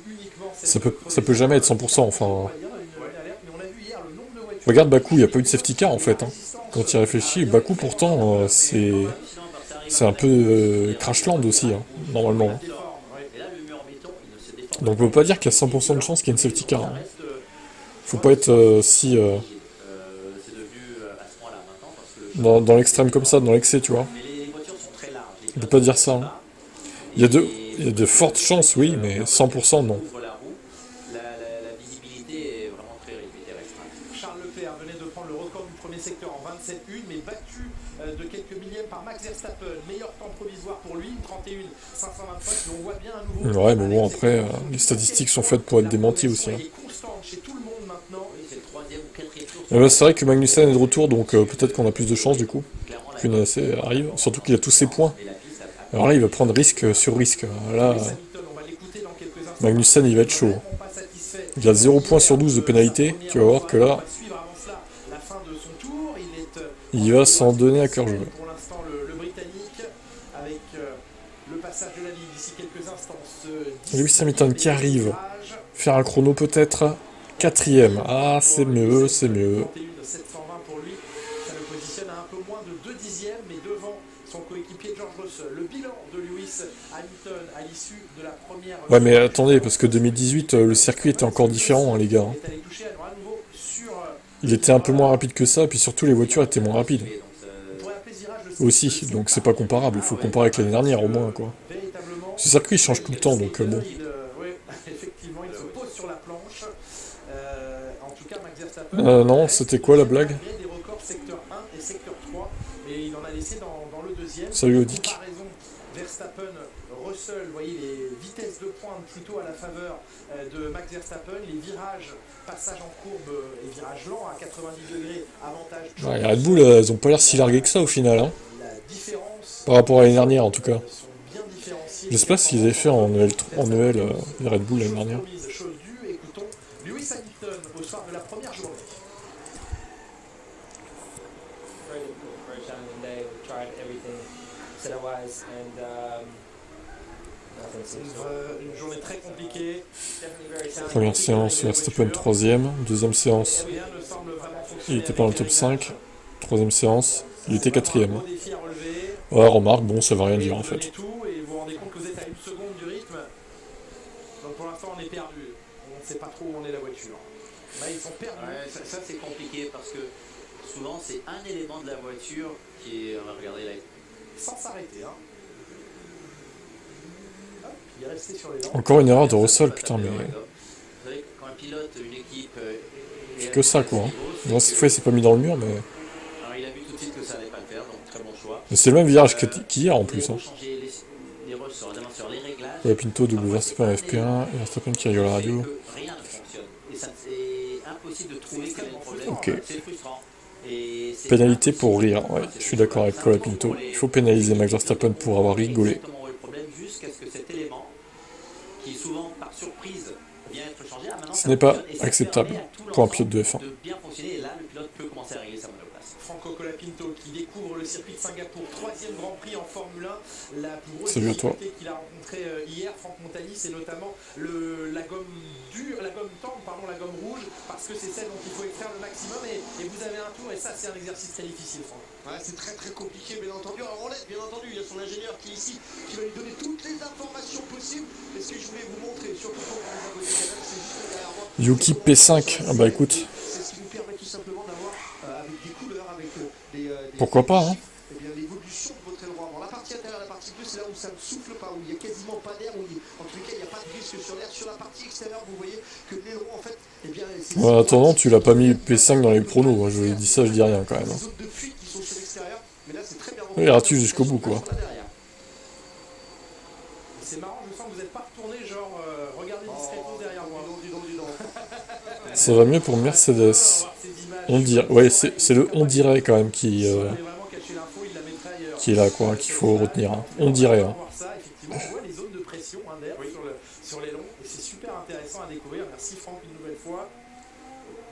[SPEAKER 2] Ça peut jamais être 100%, enfin... Regarde Bakou, il n'y a pas eu de safety car en fait. Hein. Quand il réfléchit, Bakou pourtant, c'est un peu Crashland aussi, hein, normalement. Hein. Donc on peut pas dire qu'il y a 100% de chance qu'il y ait une safety car. Hein. Faut pas être si... dans l'extrême comme ça, dans l'excès, tu vois. On peut pas dire ça. Hein. Il y a de fortes chances, oui, mais 100% non.
[SPEAKER 3] La visibilité est vraiment très réduite et restreinte.
[SPEAKER 1] Charles Leclerc venait de prendre le record du premier secteur en 27,1, mais battu de quelques millièmes par Max Verstappen. Meilleur temps provisoire pour lui, 31,525. Mais on voit bien à nouveau.
[SPEAKER 2] Ouais, mais bon, après, les statistiques sont faites pour être démenties aussi. Hein. C'est vrai que Magnussen est de retour, donc peut-être qu'on a plus de chance du coup. Qu'une essai arrive, surtout qu'il a tous ses points. Alors là, il va prendre risque sur risque. Là, Magnussen, il va être chaud. Il a 0 points sur 12 de pénalité. Tu vas voir que là, il va s'en donner à cœur joie. Lewis Hamilton qui arrive. Faire un chrono peut-être. 4ème. Ah, c'est mieux, c'est mieux. Ouais, mais attendez, parce que 2018, le circuit était encore différent, hein, les gars. Hein. Il était un peu moins rapide que ça, puis surtout les voitures étaient moins rapides. Aussi, donc c'est pas comparable, il faut comparer avec l'année dernière au moins, quoi. Ce circuit change tout le temps, donc bon.
[SPEAKER 1] effectivement, il se pose sur la planche. En tout cas, Max Verstappen.
[SPEAKER 2] Non, c'était quoi la blague?
[SPEAKER 1] Il a des records secteur 1 et secteur 3, et il en a laissé dans le deuxième.
[SPEAKER 2] Salut Odic.
[SPEAKER 1] Comparaison Verstappen, Russell, vous voyez les vitesses de pointe plutôt à la faveur de Max Verstappen, les virages, passage en courbe et virages lents à 90 degrés, avantage.
[SPEAKER 2] Ouais, les Red Bull, elles ont pas l'air si larguées que ça au final, hein.
[SPEAKER 1] La différence,
[SPEAKER 2] Par rapport à l'année dernière en tout cas.
[SPEAKER 1] sont bien différenciées.
[SPEAKER 2] Je sais pas ce qu'ils avaient fait en EL, les Red Bull l'année dernière.
[SPEAKER 1] Chose due, écoutons Lewis Hamilton au soir de la première journée.
[SPEAKER 6] Very difficult, very challenging day. We tried everything setup-wise and nothing seems to
[SPEAKER 1] Une journée très compliquée.
[SPEAKER 6] definitely very challenging.
[SPEAKER 2] Première séance, Verstappen 3ème. Deuxième séance,
[SPEAKER 1] Rien ne semble vraiment
[SPEAKER 2] il
[SPEAKER 1] fonctionner
[SPEAKER 2] était pas dans le
[SPEAKER 1] avec
[SPEAKER 2] top
[SPEAKER 1] Eric
[SPEAKER 2] 5. Troisième séance, il était 4ème.
[SPEAKER 1] Gros défi à relever.
[SPEAKER 2] Ouais, remarque, bon, ça veut rien
[SPEAKER 1] Et
[SPEAKER 2] dire
[SPEAKER 1] vous
[SPEAKER 2] en fait.
[SPEAKER 1] donnez tout et vous vous rendez compte que vous êtes à une seconde du rythme. Donc pour l'instant on est perdu. On ne sait pas trop où en est la voiture. Là ils sont perdus.
[SPEAKER 3] Ouais, ça c'est compliqué parce que souvent c'est un élément de la voiture qui est. On va regarder là.
[SPEAKER 1] Sans s'arrêter. Hein. Hop, il est resté sur les dents.
[SPEAKER 2] Encore une erreur de Russell, putain, mais
[SPEAKER 3] Vous savez, quand un pilote, une équipe.
[SPEAKER 2] c'est que ça quoi. Moi, cette fois, il s'est pas mis dans le mur, mais.
[SPEAKER 3] Alors il a vu tout de suite que ça allait pas le faire, donc très bon choix.
[SPEAKER 2] Mais c'est le même virage qu'hier en plus. Hein.
[SPEAKER 3] Changer les ressorts, sur les réglages.
[SPEAKER 2] Ouais, Pinto, double Verstappen FP1, et Verstappen qui rigole à la radio.
[SPEAKER 3] Rien ne fonctionne. Et ça c'est impossible de trouver quel est le problème.
[SPEAKER 2] Ok.
[SPEAKER 3] C'est frustrant. Et c'est
[SPEAKER 2] Pénalité pour
[SPEAKER 3] impossible.
[SPEAKER 2] rire, ouais, je suis d'accord avec Cola Pinto. Il faut pénaliser Max Verstappen pour avoir rigolé.
[SPEAKER 3] Exactement où est le problème, jusqu'à ce que cet élément, qui souvent par surprise vient être changé, maintenant
[SPEAKER 2] Ce
[SPEAKER 3] ça
[SPEAKER 2] n'est pas
[SPEAKER 3] fonctionne et ça
[SPEAKER 2] acceptable
[SPEAKER 3] permet à tout
[SPEAKER 2] pour un pilote de
[SPEAKER 3] l'ensemble
[SPEAKER 2] F1.
[SPEAKER 3] de bien fonctionner, et là le pilote peut commencer à régler sa monoplace.
[SPEAKER 1] Franco Colapinto qui découvre le circuit de Singapour, 3e Grand Prix en Formule 1. La plus grosse
[SPEAKER 2] Salut à toi.
[SPEAKER 1] difficulté qu'il a rencontrée hier, Franck Montagny, c'est notamment la gomme dure, la gomme tendre, pardon, la gomme rouge, parce que c'est celle dont il faut extraire le maximum, et vous avez un tour, et ça c'est un exercice très difficile, Franck.
[SPEAKER 4] Ouais, c'est très très compliqué, bien entendu. Alors on l'aide, bien entendu, il y a son ingénieur qui est ici, qui va lui donner toutes les informations possibles. Mais ce que je voulais vous montrer, surtout pour les abonnés canal, c'est juste derrière moi.
[SPEAKER 2] Yuki P5, ah bah écoute,
[SPEAKER 4] C'est ce qui nous permet tout simplement d'avoir, avec des couleurs, avec des
[SPEAKER 2] pourquoi pas, hein.
[SPEAKER 4] eh bien, l'évolution de votre aileron avant. La partie intérieure, la partie bleue, c'est là où ça ne souffle pas, où il n'y a quasiment pas d'air, en tous les cas, il n'y a pas de risque sur l'air. Sur la partie extérieure, vous voyez que l'aileron, en fait, eh bien, c'est...
[SPEAKER 2] Ouais, en attendant, tu l'as pas mis P5 dans les pronos, moi je dis ça, je dis rien quand même.
[SPEAKER 4] Des
[SPEAKER 2] Hein.
[SPEAKER 4] zones de fuite qui sont sur l'extérieur, mais là, c'est très bien.
[SPEAKER 2] Oui, iras-tu jusqu'au bout, quoi.
[SPEAKER 1] C'est marrant, je sens que vous n'êtes pas retourné, genre, regardez discrètement derrière moi.
[SPEAKER 4] Dis donc.
[SPEAKER 2] Ça va mieux pour Mercedes. On dirait, ouais, c'est le on dirait quand même qui est là, quoi, qu'il faut retenir. Hein. On dirait. Hein.
[SPEAKER 1] Effectivement, on voit les zones de pression d'air sur les longs, et c'est super intéressant à découvrir. Merci Franck une nouvelle fois.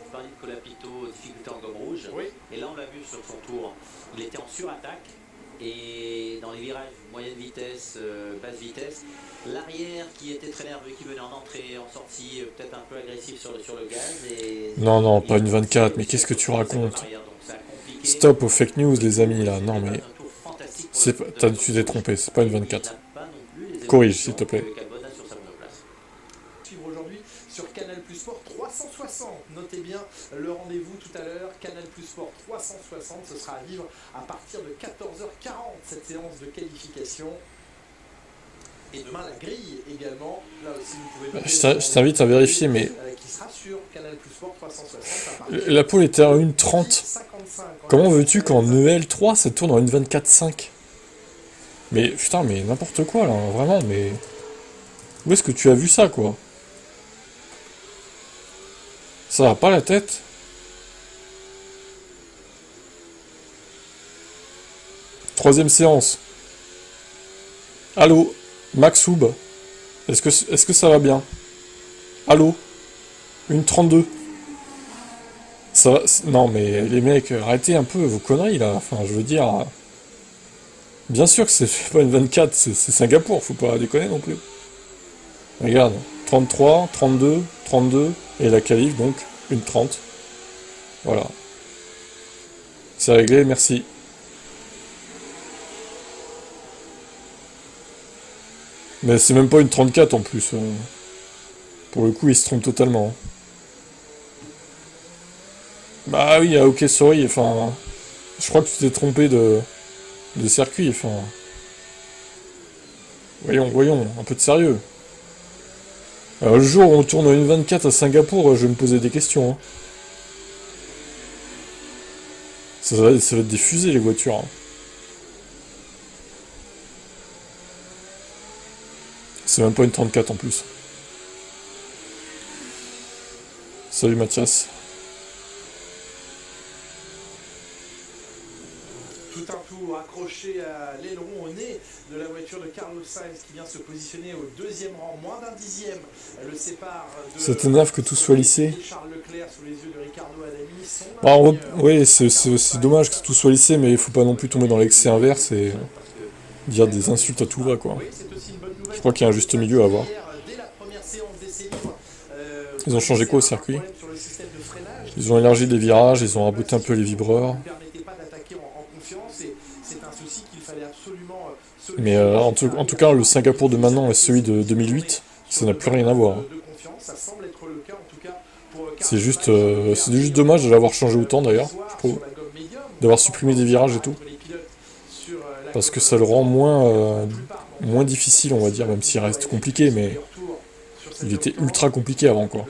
[SPEAKER 3] Vous parliez de Colapinto, difficulté en gomme rouge.
[SPEAKER 1] Oui.
[SPEAKER 3] Et là, on l'a vu sur son tour. Il était en surattaque. Et dans les virages moyenne vitesse, basse vitesse, l'arrière qui était très nerveux, qui venait en entrée, en sortie, peut-être un peu agressif sur le gaz. Et
[SPEAKER 2] Non, pas une 24, mais qu'est-ce que tu racontes? Stop aux fake news, les amis, là. Non, mais tu t'es trompé, c'est pas une 24. Corrige, s'il te plaît.
[SPEAKER 1] Suivre aujourd'hui sur Canal Plus Sport 360. Notez bien le rendez-vous tout à l'heure. Canal Plus Sport 360. Ce sera à vivre à partir de 14h40, cette séance de qualification. Et demain, la grille également. Là aussi, vous pouvez.
[SPEAKER 2] Je t'invite à vérifier, mais.
[SPEAKER 1] Qui sera sur Canal Plus Sport 360.
[SPEAKER 2] La pole était à 1,30. Comment veux-tu qu'en EL3 ça tourne en 1,24,5? Mais putain, mais n'importe quoi là, vraiment, mais. Où est-ce que tu as vu ça, quoi? Ça va pas la tête? Troisième séance. Allô, Maxoub. Est-ce que ça va bien? Allô? 1,32. Ça va... Non mais les mecs, arrêtez un peu vos conneries là. Enfin, je veux dire... Bien sûr que c'est pas une 24, c'est Singapour, faut pas déconner non plus. Regarde, 33, 32, 32, et la qualif donc, une 30. Voilà. C'est réglé, merci. Mais c'est même pas une 34 en plus. Pour le coup, il se trompe totalement. Bah oui, ok, sorry, enfin... Je crois que tu t'es trompé de circuit, enfin... Voyons, un peu de sérieux. Alors, le jour où on tourne une 24 à Singapour, je vais me poser des questions. Hein. Ça va être des fusées, les voitures. Hein. C'est même pas une 34 en plus. Salut Mathias.
[SPEAKER 1] Tout un tour accroché à l'aileron au nez de la voiture de Carlos Sainz qui vient se positionner au deuxième rang, moins d'un dixième le sépare de...
[SPEAKER 2] Ça t'énerve que tout soit lissé?
[SPEAKER 1] Charles Leclerc sous les yeux de Ricardo Adami.
[SPEAKER 2] Bah, oui, c'est dommage que tout soit lissé, mais il faut pas non plus tomber dans l'excès inverse et dire des insultes à tout va, quoi. Je crois qu'il y a un juste milieu à avoir. Ils ont changé quoi au circuit? Ils ont élargi les virages, ils ont raboté un peu les vibreurs. Mais en tout cas, le Singapour de maintenant et celui de 2008, ça n'a plus rien à voir. C'est juste dommage de l'avoir changé autant d'ailleurs, je trouve. D'avoir supprimé des virages et tout. Parce que ça le rend moins difficile, on va dire, même s'il reste compliqué, mais il était ultra compliqué avant, quoi.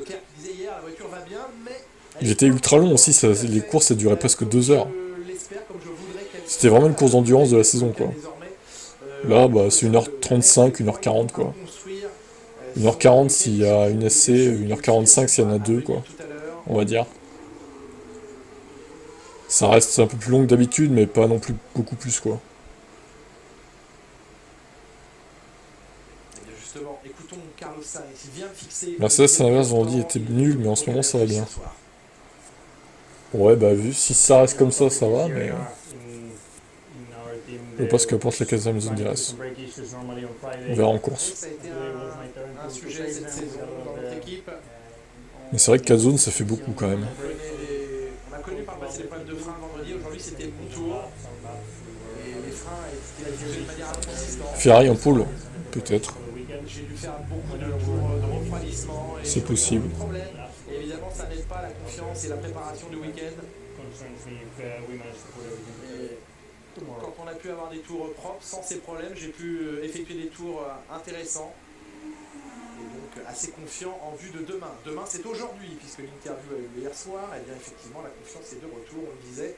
[SPEAKER 2] Il était ultra long aussi, les courses ça durait presque 2 heures. C'était vraiment une course d'endurance de la saison, quoi. Là, bah, c'est 1h35, 1h40, quoi. 1h40 s'il y a une essai, 1h45 s'il y en a 2, quoi. On va dire. Ça reste un peu plus long que d'habitude, mais pas non plus beaucoup plus, quoi. Mercedes, à l'inverse, vendredi était nul, mais en ce moment ça va bien. Ouais, bah vu, si ça reste comme ça va, mais... Je sais pas ce qu'apporte la 4ème zone DRS. On verra en course. Mais c'est vrai que 4 zones, ça fait beaucoup quand même.
[SPEAKER 1] On a connu par le passé des problèmes de frein vendredi, aujourd'hui c'était mon tour. Et les freins étaient jugés de manière inconsistante.
[SPEAKER 2] Ferrari en pôle, peut-être.
[SPEAKER 1] J'ai dû faire beaucoup de tours de refroidissement.
[SPEAKER 2] C'est possible.
[SPEAKER 1] Et évidemment, ça n'aide pas la confiance et la préparation du week-end. Quand on a pu avoir des tours propres, sans ces problèmes, j'ai pu effectuer des tours intéressants. Et donc assez confiant en vue de demain. Demain c'est aujourd'hui, puisque l'interview a eu lieu hier soir, et bien effectivement la confiance est de retour, on le disait.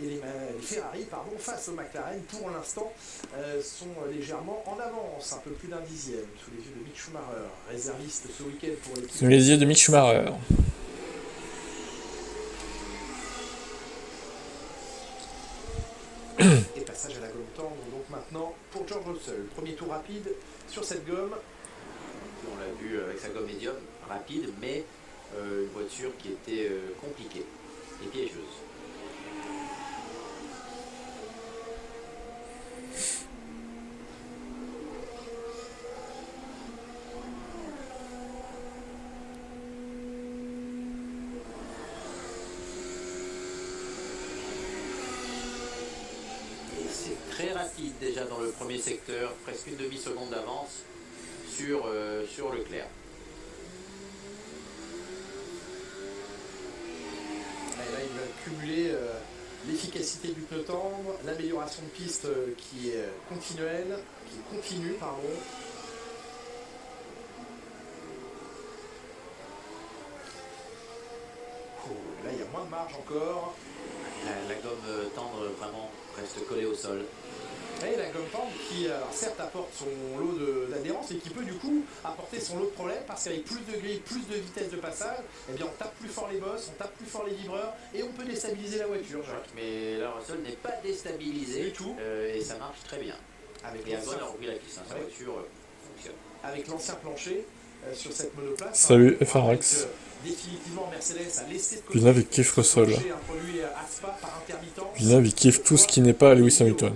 [SPEAKER 1] Et les Ferrari, face au McLaren, pour l'instant, sont légèrement en avance, un peu plus d'un dixième, sous les yeux de Mick Schumacher, réserviste ce week-end pour l'équipe.
[SPEAKER 2] Sous les yeux de Mick Schumacher.
[SPEAKER 1] Et passage à la gomme tendre, donc maintenant pour George Russell. Premier tour rapide sur cette gomme.
[SPEAKER 3] On l'a vu avec sa gomme médium, rapide, mais une voiture qui était compliquée et piégeuse. Et c'est très rapide déjà dans le premier secteur, presque une demi-seconde d'avance sur Leclerc.
[SPEAKER 1] Et là, il va cumuler l'efficacité du pneu tendre, l'amélioration de piste qui est continuelle, qui est continue, pardon. Là, il y a moins de marge encore.
[SPEAKER 3] La gomme tendre vraiment reste collée au sol.
[SPEAKER 1] Et la gomme tendre qui, alors certes, apporte son lot d'adhérence, mais qui peut du coup apporter son lot de problèmes parce qu'avec plus de grille, plus de vitesse de passage, eh bien on tape plus fort les bosses, on tape plus fort les vibreurs et on peut déstabiliser la voiture, Jacques.
[SPEAKER 3] Mais la Russell n'est pas déstabilisée
[SPEAKER 1] du tout.
[SPEAKER 3] Et ça marche très bien.
[SPEAKER 1] Avec
[SPEAKER 3] et Albon a repris la piste, sa voiture fonctionne.
[SPEAKER 1] Avec l'ancien plancher sur cette monoplace.
[SPEAKER 2] Salut FRX.
[SPEAKER 1] Définitivement Mercedes a laissé de côté.
[SPEAKER 2] Villeneuve il kiffe Russell. Villeneuve il kiffe tout ce qui n'est pas Lewis Hamilton.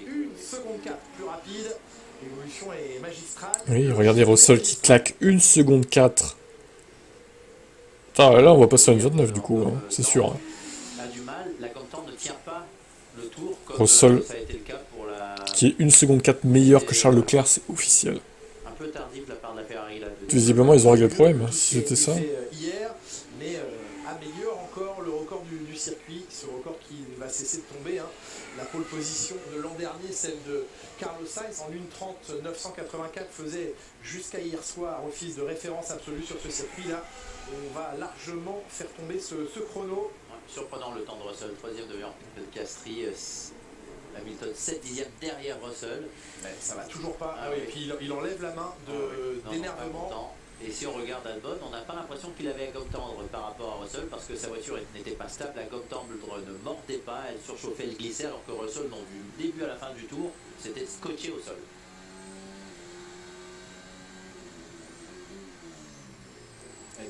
[SPEAKER 1] Une seconde 4 plus rapide. L'évolution est magistrale.
[SPEAKER 2] Oui, regardez Russell qui claque 1 seconde 4. Putain, là on va passer à une 29 du coup, hein, c'est sûr. Hein.
[SPEAKER 3] A du mal, la gomme tendre ne tient pas le tour comme
[SPEAKER 2] Russell,
[SPEAKER 3] ça a été le cas pour la...
[SPEAKER 2] qui est 1 seconde 4 meilleur que Charles Leclerc, c'est officiel.
[SPEAKER 3] Un peu tardif de la part de la Ferrari là.
[SPEAKER 2] Visiblement ils ont réglé le problème, hein, si c'était ça.
[SPEAKER 1] Hier, mais améliore encore le record du circuit, ce record qui va cesser de tomber. Hein. La pole position de l'an dernier, celle de Carlos Sainz en 1:30 984 faisait jusqu'à hier soir office de référence absolue sur ce circuit-là. On va largement faire tomber ce chrono.
[SPEAKER 3] Ouais, surprenant le temps de Russell, 3e devant Piastri, Hamilton 7 dixièmes derrière Russell.
[SPEAKER 1] Mais ça va toujours pas.
[SPEAKER 3] Ah
[SPEAKER 1] oui.
[SPEAKER 3] oui.
[SPEAKER 1] Et puis il enlève la main d'énervement.
[SPEAKER 3] Et si on regarde Albon, on n'a pas l'impression qu'il avait à gomme tendre par rapport à Russell parce que sa voiture n'était pas stable, la gomme tendre ne mordait pas, elle surchauffait, elle glissait alors que Russell, non, du début à la fin du tour, c'était scotché au sol.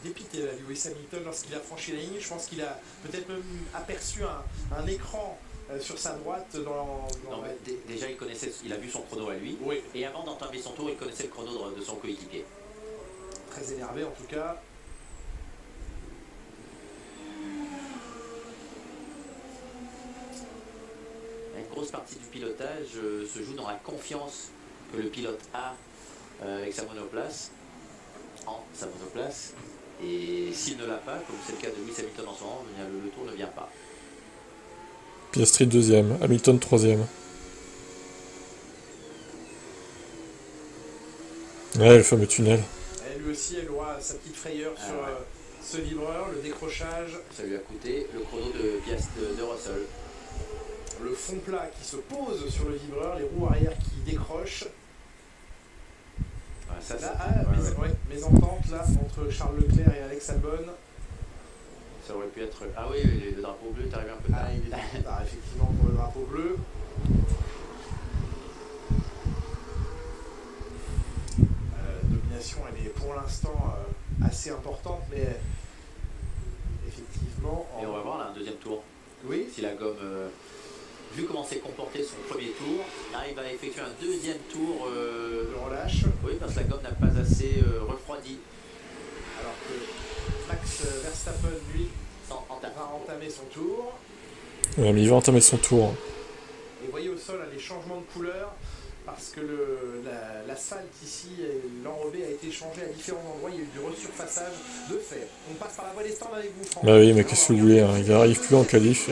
[SPEAKER 1] Dépité là, Lewis Hamilton lorsqu'il a franchi la ligne. Je pense qu'il a peut-être même aperçu un écran sur sa droite
[SPEAKER 3] Non, mais déjà il a vu son chrono à lui.
[SPEAKER 1] Oui.
[SPEAKER 3] Et avant d'entamer son tour, il connaissait le chrono de son coéquipier.
[SPEAKER 1] Très énervé en tout cas.
[SPEAKER 3] Une grosse partie du pilotage se joue dans la confiance que le pilote a avec sa monoplace, et s'il ne l'a pas, comme c'est le cas de Lewis Hamilton en ce moment, le tour ne vient pas.
[SPEAKER 2] Piastri 2e, Hamilton 3e. Ouais, le fameux tunnel.
[SPEAKER 1] Et lui aussi, elle aura sa petite frayeur sur ce vibreur, le décrochage.
[SPEAKER 3] Ça lui a coûté le chrono de Russell.
[SPEAKER 1] Le fond plat qui se pose sur le vibreur, les roues arrière qui décrochent.
[SPEAKER 3] Ouais, ça,
[SPEAKER 1] là, mésentente là entre Charles Leclerc et Alex Albon.
[SPEAKER 3] Ça aurait pu être. Ah oui, le drapeau bleu est arrivé un peu tard.
[SPEAKER 1] Il est trop tard, effectivement, pour le drapeau bleu. Domination, elle est pour l'instant assez importante, mais effectivement.
[SPEAKER 3] Et on va voir là un deuxième tour.
[SPEAKER 1] Oui.
[SPEAKER 3] Si la gomme, vu comment s'est comporté son premier tour, arrive à effectuer un deuxième tour
[SPEAKER 1] de relâche.
[SPEAKER 3] Oui, parce que la gomme n'a pas assez refroidi.
[SPEAKER 1] Alors que Max Verstappen, lui, va entamer son tour.
[SPEAKER 2] Ouais, mais il va entamer son tour.
[SPEAKER 1] Et vous voyez au sol les changements de couleur, parce que l'asphalte ici, l'enrobé a été changé à différents endroits, il y a eu du resurfaçage de fer. On passe par la voie des stands avec vous, Franck.
[SPEAKER 2] Bah oui, mais qu'est-ce que vous voulez, hein, il arrive plus en qualif.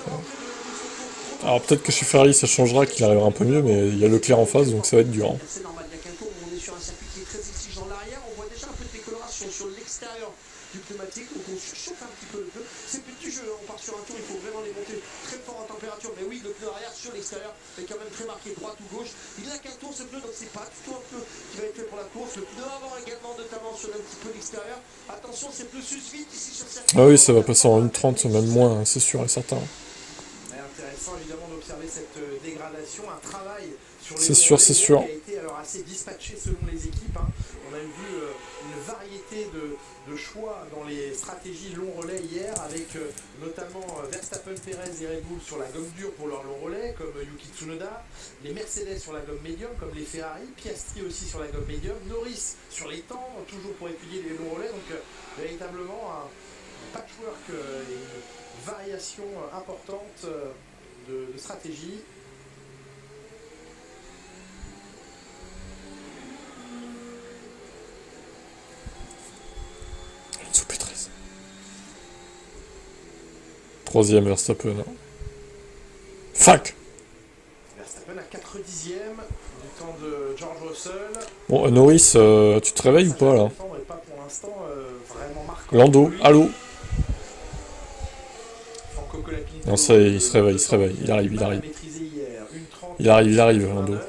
[SPEAKER 2] Alors peut-être que chez Ferrari ça changera, qu'il arrivera un peu mieux, mais il y a Leclerc en face, donc ça va être dur. Hein.
[SPEAKER 4] C'est normal, il y a qu'un tour, on est sur un circuit qui est très exigeant. L'arrière, on voit déjà un peu de décoloration sur l'extérieur du pneumatique, donc on surchauffe un petit peu le pneu. C'est plus du jeu, on part sur un tour, il faut vraiment les monter très fort en température. Mais oui, le pneu arrière sur l'extérieur est quand même très marqué, droite ou gauche. Il n'a qu'un tour ce pneu, donc c'est pas du tout un pneu qui va être fait pour la course. Le pneu avant également, notamment sur un petit peu l'extérieur. Attention, c'est plus vite ici sur le circuit.
[SPEAKER 2] Ah oui, ça va passer en 1:30, même moins, hein, c'est sûr et certain.
[SPEAKER 1] Intéressant évidemment d'observer cette dégradation, un travail sur les
[SPEAKER 2] c'est sûr, c'est sûr.
[SPEAKER 1] qui a été alors assez dispatché selon les équipes. Hein. On a vu une variété de choix dans les stratégies long relais hier, avec notamment Verstappen, Perez et Red Bull sur la gomme dure pour leur long relais, comme Yuki Tsunoda, les Mercedes sur la gomme médium, comme les Ferrari, Piastri aussi sur la gomme médium, Norris sur les temps, toujours pour étudier les longs relais. Donc véritablement un patchwork et une variation importante de stratégie.
[SPEAKER 2] Enzo P13. 3e Verstappen. Fuck.
[SPEAKER 1] Verstappen à 4 dixièmes du temps de George Russell.
[SPEAKER 2] Bon, Norris, tu te réveilles ou pas là?
[SPEAKER 1] Pas pour l'instant vraiment marquant.
[SPEAKER 2] Lando, allô?
[SPEAKER 1] Franco Colapinto,
[SPEAKER 2] Non, ça y est, il se réveille, il arrive. Il arrive, Lando.
[SPEAKER 3] Oui,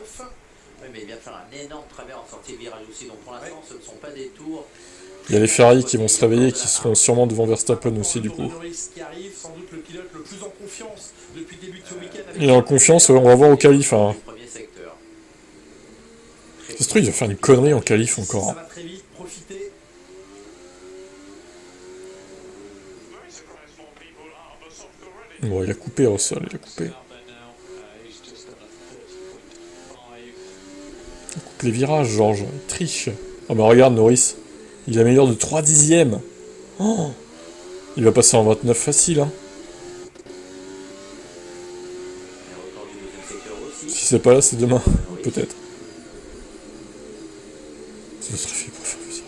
[SPEAKER 3] mais il vient de faire un énorme travers en sortie de virage aussi. Donc pour l'instant, ce ne sont pas des tours.
[SPEAKER 2] Il y a les Ferrari qui vont se réveiller, qui seront sûrement devant Verstappen aussi du coup.
[SPEAKER 1] Norris qui arrive, sans doute le pilote le plus en confiance depuis le début de ce week-end.
[SPEAKER 2] Il est en confiance, ouais, on va voir au qualif. Hein.
[SPEAKER 3] Premier secteur.
[SPEAKER 2] Ça se trouve, il va faire une connerie en qualif encore.
[SPEAKER 1] Ça
[SPEAKER 2] Hein.
[SPEAKER 1] va très vite, profiter.
[SPEAKER 2] Bon, il a coupé Russell, il a coupé. Il coupe les virages, Georges, il triche. Oh bah regarde Norris, il améliore de 3 dixièmes. Oh, il va passer en 29 facile. Hein. Si c'est pas là, c'est demain, peut-être. Ça serait fait pour faire plaisir.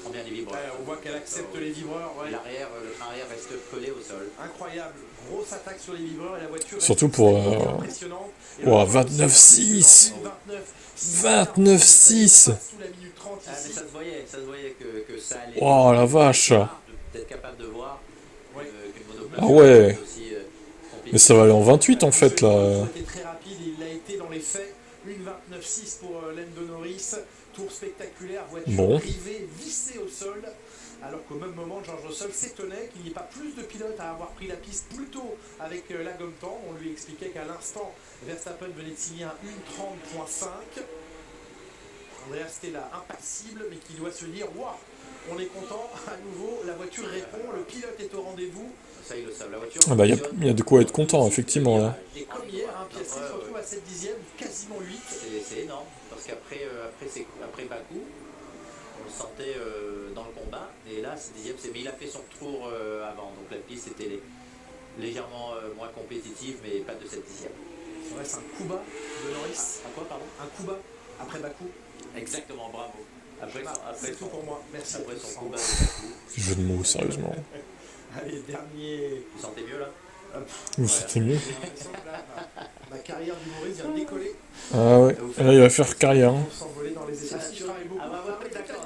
[SPEAKER 3] sent bien les vibreurs.
[SPEAKER 1] On voit qu'elle accepte les vibreurs. Ouais.
[SPEAKER 3] L'arrière, le train arrière reste collé au sol.
[SPEAKER 1] Incroyable, grosse attaque sur les vibreurs et la voiture.
[SPEAKER 2] Surtout pour... Oh, 29-6 29-6
[SPEAKER 3] Ah, mais ça se voyait que ça allait.
[SPEAKER 2] Oh la vache.
[SPEAKER 3] Peut-être capable de voir qu'une monoplace.
[SPEAKER 2] Ah ouais.
[SPEAKER 3] Aussi,
[SPEAKER 2] Mais ça va aller en 28 en fait là.
[SPEAKER 1] C'était très rapide, il l'a été dans les faits. Une 29-6 pour Lando Norris. Tour spectaculaire, voiture privée, vissée au sol. Alors qu'au même moment, George Russell s'étonnait qu'il n'y ait pas plus de pilotes à avoir pris la piste plus tôt avec la gomme temps. On lui expliquait qu'à l'instant, Verstappen venait de signer un 1.30.5. Andreas était là, impassible, mais qui doit se dire waouh, on est content, à nouveau, la voiture répond, le pilote est au rendez-vous.
[SPEAKER 3] Ça, ils le savent, la voiture.
[SPEAKER 2] Ah bah il y a de quoi être content effectivement là.
[SPEAKER 1] Et comme hier, Piastri se retrouve à 7 dixièmes, quasiment 8.
[SPEAKER 3] C'est énorme, parce qu'après Bakou, on le sentait dans le combat, et là, 7 dixièmes, mais il a fait son tour avant, donc la piste était légèrement moins compétitive, mais pas de 7 dixièmes.
[SPEAKER 1] Ça reste un coup bas de Norris.
[SPEAKER 3] À quoi, pardon?
[SPEAKER 1] Un coup bas après Bakou.
[SPEAKER 3] Exactement, bravo. Après
[SPEAKER 1] c'est tout pour moi, merci.
[SPEAKER 3] Après son combat de Bakou.
[SPEAKER 2] Jeu de mots, sérieusement.
[SPEAKER 1] Allez, dernier.
[SPEAKER 3] Vous sentez mieux là?
[SPEAKER 2] C'était mieux.
[SPEAKER 1] J'ai l'impression que là, ma carrière d'humoriste vient de décoller.
[SPEAKER 2] Ah ouais, là il va faire carrière. Hein.
[SPEAKER 1] On s'envoler dans les essais. Je travaille beaucoup.
[SPEAKER 3] Ah bah ouais, d'accord,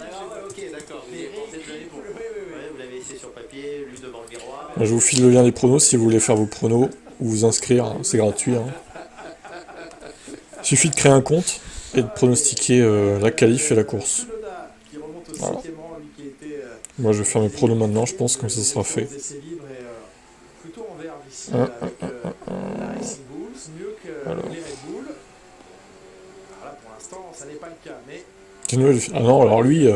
[SPEAKER 3] ok, d'accord. Vous l'avez essayé sur papier, lu devant le miroir.
[SPEAKER 2] Je vous file le lien des pronos si vous voulez faire vos pronos ou vous inscrire, hein, c'est gratuit. Hein. Il suffit de créer un compte et de pronostiquer la qualif et la course. Voilà. Moi je vais faire mes pronos maintenant, je pense, comme ça sera fait.
[SPEAKER 1] Voilà. Pour l'instant, ça n'est pas le cas, mais...
[SPEAKER 2] Ah non, alors lui,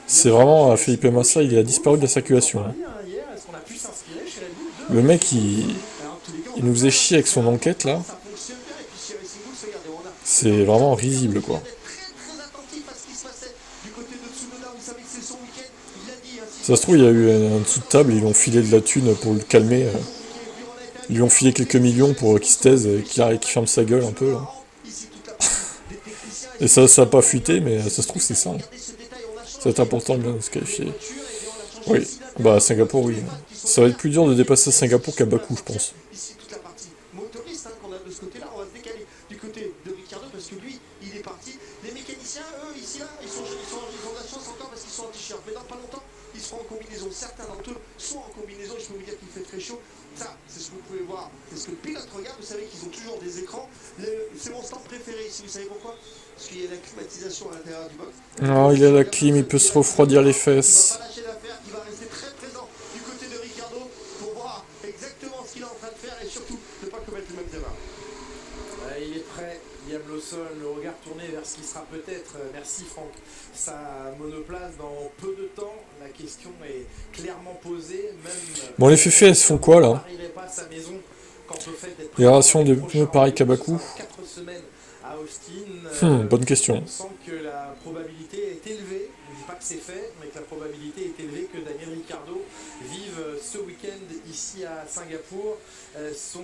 [SPEAKER 2] c'est vraiment Felipe Massa, il a disparu de la circulation. Hein. Le mec, il nous faisait chier avec son enquête là. C'est vraiment risible quoi. Ça se trouve, il y a eu un dessous de table, ils lui ont filé de la thune pour le calmer. Ils lui ont filé quelques millions pour qu'il se taise et qu'il ferme sa gueule un peu. Là. Et ça a pas fuité, mais ça se trouve, c'est ça. Hein. Ça va être important de bien se qualifier. Oui, bah à Singapour, oui. Ça va être plus dur de dépasser Singapour qu'à Bakou, je pense.
[SPEAKER 4] Certains d'entre eux sont en combinaison, je peux vous dire qu'il fait très chaud. Ça, c'est ce que vous pouvez voir, c'est ce que le pilote regarde. Vous savez qu'ils ont toujours des écrans. C'est mon stand préféré ici, vous savez pourquoi? Parce qu'il y a la climatisation à l'intérieur du box.
[SPEAKER 2] Non, il a la clim, il peut se refroidir les fesses.
[SPEAKER 4] Il va pas lâcher l'affaire, il va rester très présent du côté de Ricardo pour voir exactement ce qu'il est en train de faire et surtout ne pas commettre les mêmes erreurs.
[SPEAKER 1] Il est prêt, Liam Lawson, le regard tourné vers ce qui sera peut-être, merci Franck, sa monoplace dans peu de temps. La question est clairement posée, même...
[SPEAKER 2] Bon, les féfés, elles se font quoi là? Libération de pneus pareil qu'à Bakou. Bonne question.
[SPEAKER 1] On sent que la probabilité est élevée, je ne dis pas que c'est fait, mais que la probabilité est élevée que Daniel Ricciardo vive ce week-end ici à Singapour son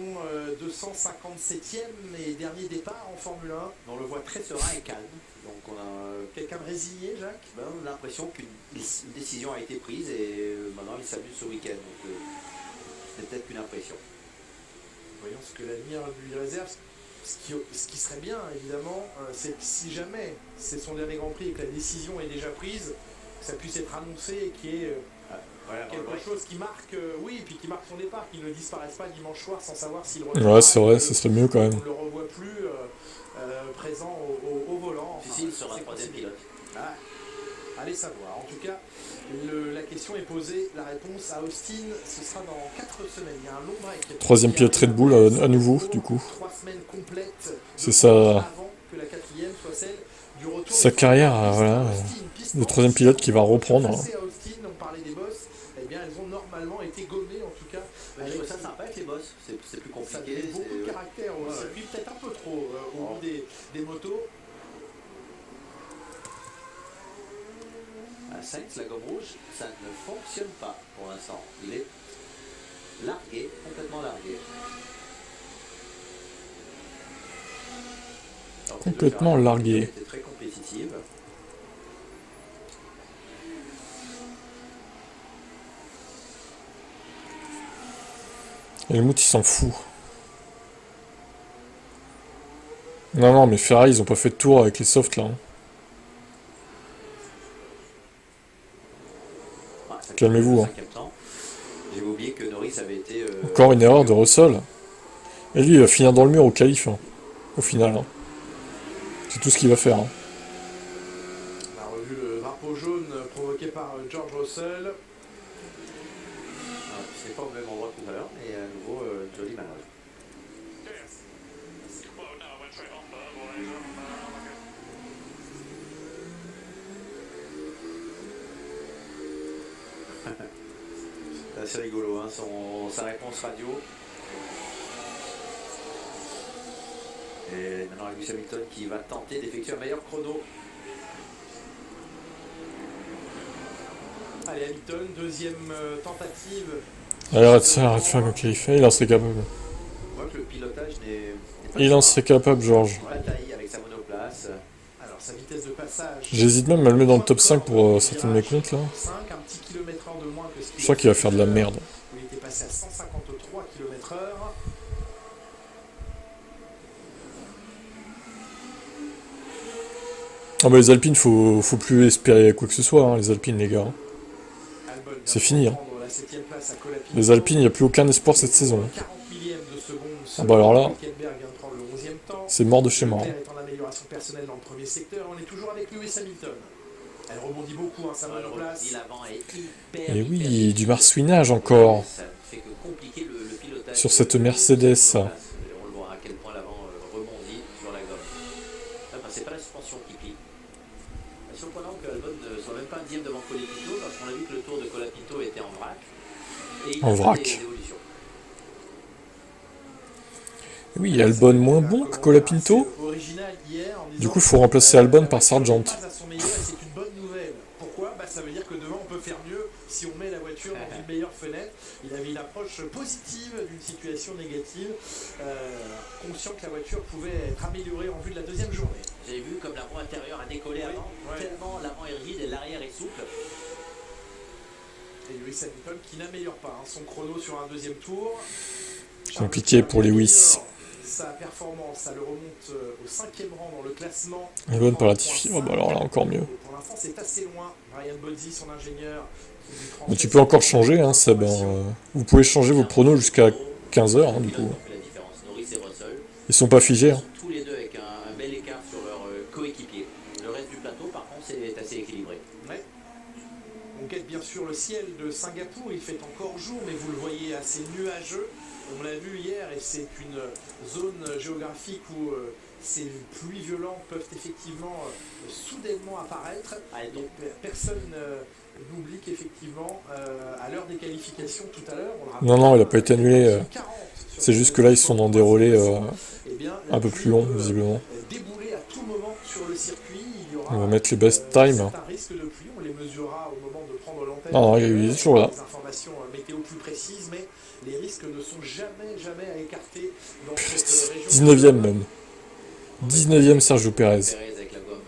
[SPEAKER 1] 257e et dernier départ en Formule 1.
[SPEAKER 3] On le voit très serein et calme. Donc on a
[SPEAKER 1] quelqu'un de résigné, Jacques?
[SPEAKER 3] On a l'impression qu'une décision a été prise et maintenant il s'amuse ce week-end. Donc c'est peut-être qu'une impression.
[SPEAKER 1] Voyons ce que l'avenir lui réserve. Ce qui serait bien, évidemment, c'est que si jamais c'est son dernier Grand Prix et que la décision est déjà prise, que ça puisse être annoncé et qu'il y ait quelque chose qui marque, et puis qui marque son départ, qu'il ne disparaisse pas dimanche soir sans savoir s'il reviendra.
[SPEAKER 2] Ouais, c'est vrai, ça serait mieux quand même.
[SPEAKER 1] On ne le revoit plus présent au volant.
[SPEAKER 3] Enfin, il sera troisième pilote.
[SPEAKER 1] Ah, allez savoir. En tout cas, la question est posée. La réponse à Austin, ce sera dans 4 semaines. Il y a un long break.
[SPEAKER 2] Troisième pilote Red Bull à nouveau, du coup.
[SPEAKER 1] 3 semaines complètes.
[SPEAKER 2] C'est ça. Sa carrière, voilà. Le troisième pilote qui va reprendre.
[SPEAKER 1] À Austin, on parlait des bosses. Eh bien, elles ont normalement été gommées, en tout cas.
[SPEAKER 3] Je trouve ça sympa avec les bosses. C'est plus compliqué.
[SPEAKER 1] Ça fait beaucoup de caractère au circuit, peut-être un peu trop au bout des motos.
[SPEAKER 3] À Sainz, la gomme rouge, ça ne fonctionne pas pour l'instant. Il est largué, complètement largué.
[SPEAKER 2] Complètement largué.
[SPEAKER 3] Était très compétitive.
[SPEAKER 2] Helmut il s'en fout. Non, non, mais Ferrari, ils ont pas fait de tour avec les softs là. Hein. Calmez-vous. Hein.
[SPEAKER 3] J'ai oublié que Norris avait été.
[SPEAKER 2] Encore une erreur de Russell. Et lui, il va finir dans le mur au qualif. Hein. Au final. Hein. C'est tout ce qu'il va faire. Hein.
[SPEAKER 1] On a revu le drapeau jaune provoqué par George Russell.
[SPEAKER 3] C'est pas au même endroit tout à l'heure, mais à nouveau, joli manœuvre. C'est assez rigolo, hein, sa réponse radio. Et maintenant Lewis Hamilton qui va tenter d'effectuer un meilleur chrono.
[SPEAKER 1] Allez, Hamilton, deuxième tentative.
[SPEAKER 2] Allez, arrête ça, arrête de faire comme qu'il fait, il en serait capable.
[SPEAKER 3] On voit que le pilotage n'est pas
[SPEAKER 2] Il en serait capable, George.
[SPEAKER 3] bataille avec sa monoplace.
[SPEAKER 1] Alors, sa vitesse de passage.
[SPEAKER 2] J'hésite même à le mettre dans le top 5 pour certains de mes comptes là.
[SPEAKER 1] 5, un petit kilomètre heure de moins que ce
[SPEAKER 2] Je crois qu'il va faire de la merde.
[SPEAKER 1] où il était passé à 153 km/h.
[SPEAKER 2] Ah bah les Alpines, faut plus espérer quoi que ce soit, hein, les Alpines les gars.
[SPEAKER 1] Albon vient
[SPEAKER 2] C'est
[SPEAKER 1] de
[SPEAKER 2] fini. Hein.
[SPEAKER 1] prendre la 7e place à Colapinto.
[SPEAKER 2] Les Alpines, il n'y a plus aucun espoir cette saison.
[SPEAKER 1] 40 millièmes de seconde.
[SPEAKER 2] Ah bah alors là,
[SPEAKER 1] Hülkenberg vient de prendre le 11e temps.
[SPEAKER 2] c'est mort de chez mort.
[SPEAKER 1] Leclerc est en amélioration personnelle dans le premier secteur. On est toujours avec Lewis Hamilton. Elle rebondit beaucoup, hein, sa monoplace.
[SPEAKER 2] Et oui, du marsouinage encore.
[SPEAKER 3] Ça fait que compliquer le pilotage
[SPEAKER 2] Sur cette Mercedes.
[SPEAKER 3] On le voit à quel point l'avant rebondit sur la gomme. C'est pas la suspension qui plie. C'est surprenant que Albon ne soit même pas un dixième devant Colapinto parce qu'on a vu que le tour de Colapinto était en vrac. Et il
[SPEAKER 2] En
[SPEAKER 3] a fait
[SPEAKER 2] vrac.
[SPEAKER 3] des évolutions.
[SPEAKER 2] Oui, Albon moins bon que Colapinto. Du coup, il faut remplacer Albon par Sargent.
[SPEAKER 1] C'est une bonne nouvelle. Pourquoi ? Ça veut dire que demain on peut faire mieux si on met la voiture dans une meilleure fenêtre. Il avait une approche positive d'une situation négative, conscient que la voiture pouvait être améliorée en vue de la deuxième journée.
[SPEAKER 3] Vous avez vu comme la roue intérieure a décollé avant, tellement l'avant est rigide et l'arrière est souple.
[SPEAKER 1] Et Lewis Hamilton qui n'améliore pas son chrono sur un deuxième tour.
[SPEAKER 2] Compliqué pour Lewis.
[SPEAKER 1] Sa performance, ça le remonte au 5e rang dans le classement.
[SPEAKER 2] Albon par Latifi, oh bah alors là encore mieux.
[SPEAKER 1] Pour l'instant c'est assez loin. Brian Bozzi, son ingénieur.
[SPEAKER 2] Mais tu peux encore changer, hein, Seb. Vous pouvez changer vos pronos jusqu'à 15h, hein, du coup. Ils sont pas figés. Hein.
[SPEAKER 3] Tous les deux avec un bel écart sur leur coéquipier. Le reste du plateau, par contre, c'est assez équilibré.
[SPEAKER 1] Ouais. On guette bien sûr le ciel de Singapour. Il fait encore jour, mais vous le voyez assez nuageux. On l'a vu hier et c'est une zone géographique où ces pluies violentes peuvent effectivement soudainement apparaître. Donc personne n'oublie qu'effectivement à l'heure des qualifications tout à l'heure...
[SPEAKER 2] Non, il n'a pas été annulé. C'est juste que là, ils sont dans des relais un peu plus longs, visiblement.
[SPEAKER 1] Débouler à tout moment sur le circuit, il y aura...
[SPEAKER 2] On va mettre les best time.
[SPEAKER 1] certains risques de pluie, on les mesurera au moment de prendre l'antenne.
[SPEAKER 2] Non, il est toujours là.
[SPEAKER 1] Des informations météo plus précises, mais les risques ne sont jamais à écarter dans cette région.
[SPEAKER 2] 19e même. 19e Sergio Perez.
[SPEAKER 3] Avec la gomme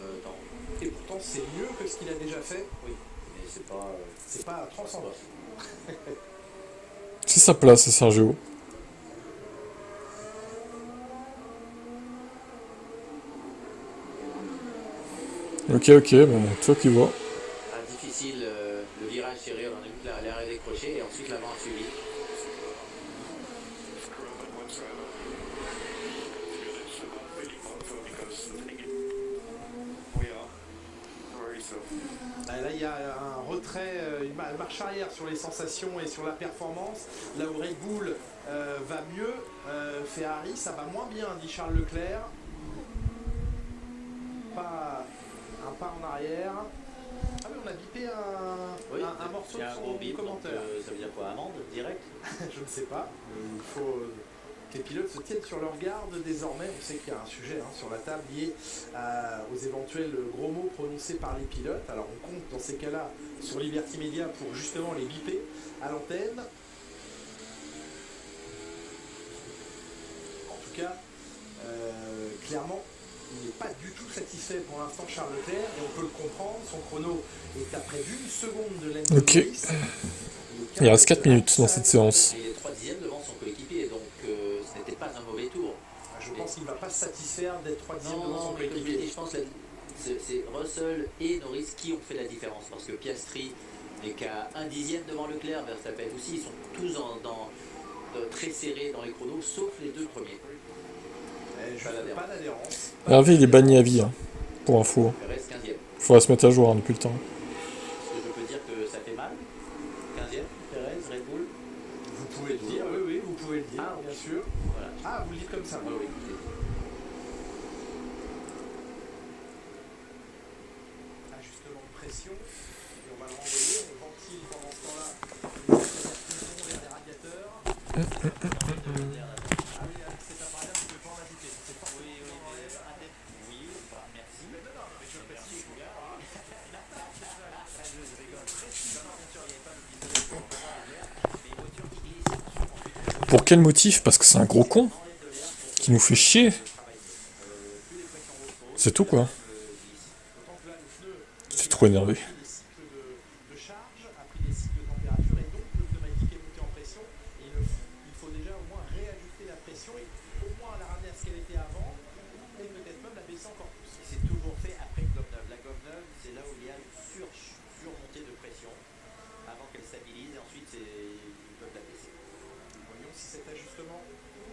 [SPEAKER 1] Et pourtant, c'est mieux que ce qu'il a déjà fait.
[SPEAKER 3] Oui, mais
[SPEAKER 1] C'est pas transcendant.
[SPEAKER 2] C'est sa place, Sergio. Ok, bah, toi qui vois.
[SPEAKER 3] difficile le virage serré, on a vu que l'air est décroché et ensuite l'avant a suivi.
[SPEAKER 1] Là, il y a un retrait, une marche arrière sur les sensations et sur la performance. Là où Red Bull va mieux, Ferrari, ça va moins bien, dit Charles Leclerc. Pas un pas en arrière. Ah oui, on a bipé un morceau de son commentaire.
[SPEAKER 3] Ça veut dire quoi, amende direct?
[SPEAKER 1] Je ne sais pas. Il faut que les pilotes se tiennent sur leur garde désormais. On sait qu'il y a un sujet sur la table lié aux éventuels gros mots prononcés par les pilotes. Alors on compte dans ces cas-là sur Liberty Media pour justement les biper à l'antenne. En tout cas, clairement, il n'est pas du tout satisfait pour l'instant Charles Leclerc et on peut le comprendre. Son chrono est à près d'une seconde de l'N.
[SPEAKER 2] Ok. Il reste 4 minutes dans cette séance.
[SPEAKER 3] Il est 3 dixièmes devant son coéquipier.
[SPEAKER 1] d'être troisième devant son
[SPEAKER 3] Non, mais comme je l'ai
[SPEAKER 1] coéquipier.
[SPEAKER 3] dit, je pense que c'est Russell et Norris qui ont fait la différence. Parce que Piastri n'est qu'à 1/10 devant Leclerc, Verstappen aussi, ils sont tous très serrés dans les chronos, sauf les deux premiers.
[SPEAKER 1] Pas d'adhérence.
[SPEAKER 2] Hervé, il est banni à vie, hein, pour info.
[SPEAKER 3] Perez 15e.
[SPEAKER 2] Faudra se mettre à jour hein, depuis le temps.
[SPEAKER 3] Est-ce que je peux dire que ça fait mal 15e, Perez, Red Bull.
[SPEAKER 1] Vous pouvez le dire, oui, vous pouvez le dire,
[SPEAKER 3] Ah,
[SPEAKER 1] bien sûr.
[SPEAKER 3] Voilà.
[SPEAKER 1] Ah, vous le dites comme ça.
[SPEAKER 3] Oui, oui.
[SPEAKER 1] Ajustement de pression. Et on va le renvoyer. On ventile pendant ce temps-là une pression vers les radiateurs. Ah oui, avec cet appareil-là, vous ne pouvez pas en ajouter. C'est pas
[SPEAKER 3] Oui, voilà, merci.
[SPEAKER 1] Mais non, mais je précise.
[SPEAKER 2] Pour quel motif? Parce que c'est un gros con qui nous fait chier. C'est tout quoi. C'est trop énervé.
[SPEAKER 1] Des cycles de charge, a pris des cycles de température et donc le pneumatique est monté en pression et il faut déjà au moins réajuster la pression et au moins la ramener à ce qu'elle était avant et peut-être même la baisser encore plus.
[SPEAKER 3] C'est toujours fait après gomme neuve. La gomme neuve, c'est là où il y a une surmontée de pression avant qu'elle stabilise et ensuite ils peuvent la baisser.
[SPEAKER 1] Voyons si cet ajustement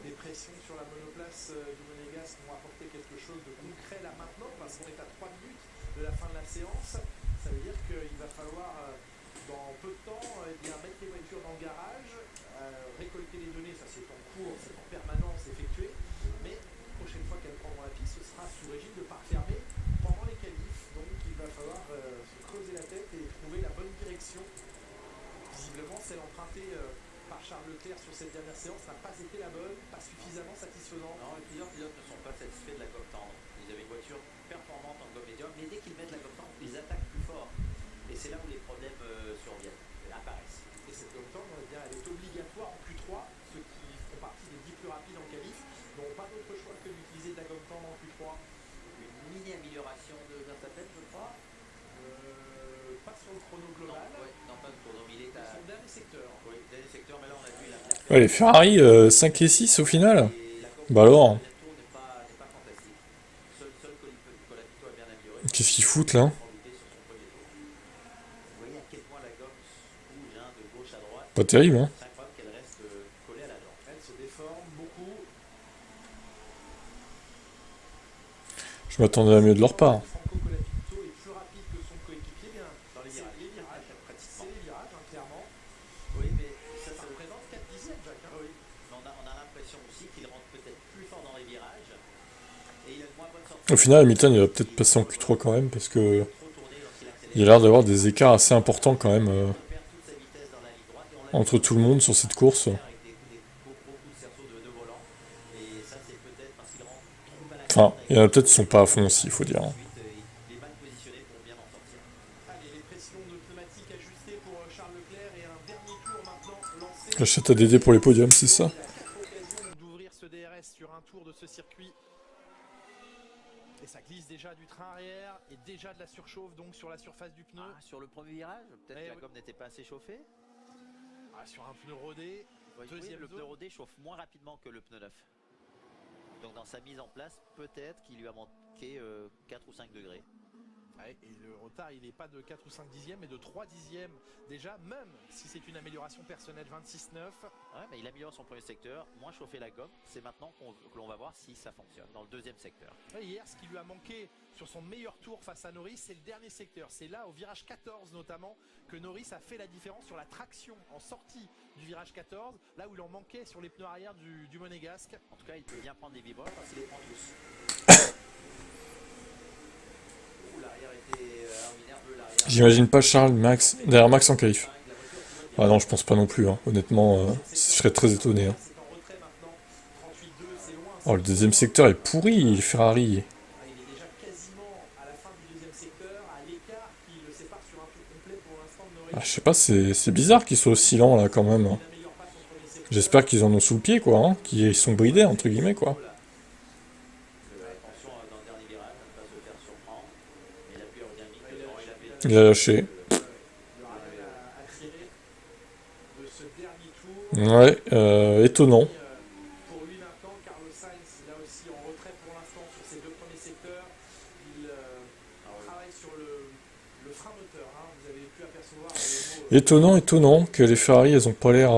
[SPEAKER 1] des pressions sur la monoplace du Monégasque vont apporter quelque chose de concret là maintenant parce qu'on est à 3 minutes de la fin de la séance. Ça veut dire qu'il va falloir dans peu de temps mettre les voitures dans le garage, récolter les données, ça c'est en cours, c'est en permanence effectué, mais la prochaine fois qu'elles prendront la piste, ce sera sous régime de part fermée pendant les qualifs, donc il va falloir se creuser la tête et trouver la bonne direction. Visiblement celle empruntée par Charles Leclerc sur cette dernière séance n'a pas été la bonne, pas suffisamment satisfaisante.
[SPEAKER 3] Non, et plusieurs pilotes ne sont pas satisfaits de la gomme tendre. Ils avaient une voiture performante en gomme médium, mais dès qu'ils mettent la gomme tendre, ils attaquent plus fort. Et c'est là où les problèmes surviennent, apparaissent.
[SPEAKER 1] Et cette gomme tendre, eh bien, elle est obligatoire en Q3. Ceux qui font partie des 10 plus rapides en qualif n'ont pas d'autre choix que d'utiliser de la gomme tendre en Q3.
[SPEAKER 3] Une mini amélioration de Verstappen, je crois.
[SPEAKER 1] Pas sur le chrono global.
[SPEAKER 3] Non, pas de chrono, mais il est à
[SPEAKER 1] Son dernier secteur.
[SPEAKER 3] oui, dernier secteur, mais là on a vu la
[SPEAKER 2] Ouais, les Ferrari 5 et 6 au final.
[SPEAKER 3] et la gomme
[SPEAKER 2] Bah alors,
[SPEAKER 3] le tour n'est pas fantastique. Seul Colapinto a bien amélioré.
[SPEAKER 2] qu'est-ce qu'ils foutent là?
[SPEAKER 3] Sur son premier tour. Vous voyez à quel point la gomme bouge de gauche à droite.
[SPEAKER 2] Pas terrible hein.
[SPEAKER 3] C'est incroyable qu'elle reste collée à la jambe.
[SPEAKER 1] Elle se déforme beaucoup.
[SPEAKER 2] Je m'attendais à mieux de leur part.
[SPEAKER 1] Franco Colapinto est plus rapide que son coéquipier. Bien,
[SPEAKER 3] Dans les
[SPEAKER 1] c'est
[SPEAKER 3] virages.
[SPEAKER 1] les virages,
[SPEAKER 3] Pratiquement.
[SPEAKER 1] c'est les virages, clairement.
[SPEAKER 3] Oui, mais ça
[SPEAKER 1] représente 4 dixièmes, Jacques.
[SPEAKER 3] Oui. Mais on a l'impression aussi qu'il rentre peut-être plus fort dans les virages. Et il a une moins bonne sortie.
[SPEAKER 2] Au final, Hamilton il va peut-être passer en Q3 quand même parce que
[SPEAKER 3] Trop tourné lorsqu'il accélère.
[SPEAKER 2] il a l'air d'avoir des écarts assez importants quand même
[SPEAKER 3] Il perd toute sa vitesse dans la ligne droite. Et on l'a
[SPEAKER 2] entre tout le monde sur cette course.
[SPEAKER 3] avec beaucoup de cerceaux de volant. Et ça, c'est peut-être parce qu'il rentre trop mal à la
[SPEAKER 2] Enfin, il y en a peut-être qui sont pas à fond aussi, il faut dire.
[SPEAKER 3] Ensuite, il est mal positionné pour bien en sortir.
[SPEAKER 1] Allez, les pressions de pneumatique ajustées pour Charles Leclerc et un dernier tour maintenant lancé.
[SPEAKER 2] J'achète à DD pour les podiums, c'est ça?
[SPEAKER 1] Il a 4 occasions d'ouvrir ce DRS sur un tour de ce circuit. Et ça glisse déjà du train arrière et déjà de la surchauffe donc sur la surface du pneu.
[SPEAKER 3] Sur le premier virage, peut-être
[SPEAKER 1] Eh
[SPEAKER 3] que la
[SPEAKER 1] oui.
[SPEAKER 3] gomme n'était pas assez chauffée.
[SPEAKER 1] Sur un pneu rodé. Deuxième
[SPEAKER 3] Le pneu
[SPEAKER 1] zone.
[SPEAKER 3] rodé chauffe moins rapidement que le pneu neuf. Donc dans sa mise en place, peut-être qu'il lui a manqué 4 ou 5 degrés.
[SPEAKER 1] Ouais, et le retard, il n'est pas de 4 ou 5 dixièmes, mais de 3 dixièmes déjà, même si c'est une amélioration personnelle 26,9.
[SPEAKER 3] Ouais, mais il améliore son premier secteur, moins chauffer la gomme. C'est maintenant que l'on va voir si ça fonctionne dans le deuxième secteur.
[SPEAKER 1] Ouais, hier, ce qui lui a manqué sur son meilleur tour face à Norris, c'est le dernier secteur. C'est là, au virage 14 notamment, que Norris a fait la différence sur la traction en sortie du virage 14, là où il en manquait sur les pneus arrière du Monégasque.
[SPEAKER 3] En tout cas, il peut bien prendre des vibroles parce qu'il les prend tous. L'arrière était nerveux, l'arrière.
[SPEAKER 2] J'imagine pas Charles, Max, derrière Max en qualif. Ah non, je pense pas non plus, hein. Honnêtement, je serais très étonné. Hein.
[SPEAKER 1] C'est en retrait maintenant. 38,2, c'est loin.
[SPEAKER 2] Oh, le deuxième secteur est pourri, Ferrari.
[SPEAKER 1] Il est déjà quasiment à la fin du deuxième secteur, à l'écart qui le sépare sur un tour complet pour l'instant de Norris.
[SPEAKER 2] Ah, je sais pas, c'est bizarre qu'ils soient aussi lents là quand même.
[SPEAKER 1] Il n'améliore pas son premier secteur.
[SPEAKER 2] J'espère qu'ils en ont sous le pied quoi, hein. Qu'ils sont bridés entre guillemets quoi.
[SPEAKER 3] Attention dans le dernier virage, à ne pas se faire surprendre. Mais l'appui aérodynamique, il a fait
[SPEAKER 2] Il a lâché.
[SPEAKER 1] Le rappel à tirer de ce dernier tour.
[SPEAKER 2] Ouais, étonnant.
[SPEAKER 1] Pour lui maintenant, Carlos Sainz, là aussi en retrait pour l'instant sur ses deux frein moteur, hein. Vous avez pu apercevoir le mot,
[SPEAKER 2] Étonnant, étonnant que les Ferrari, elles ont pas l'air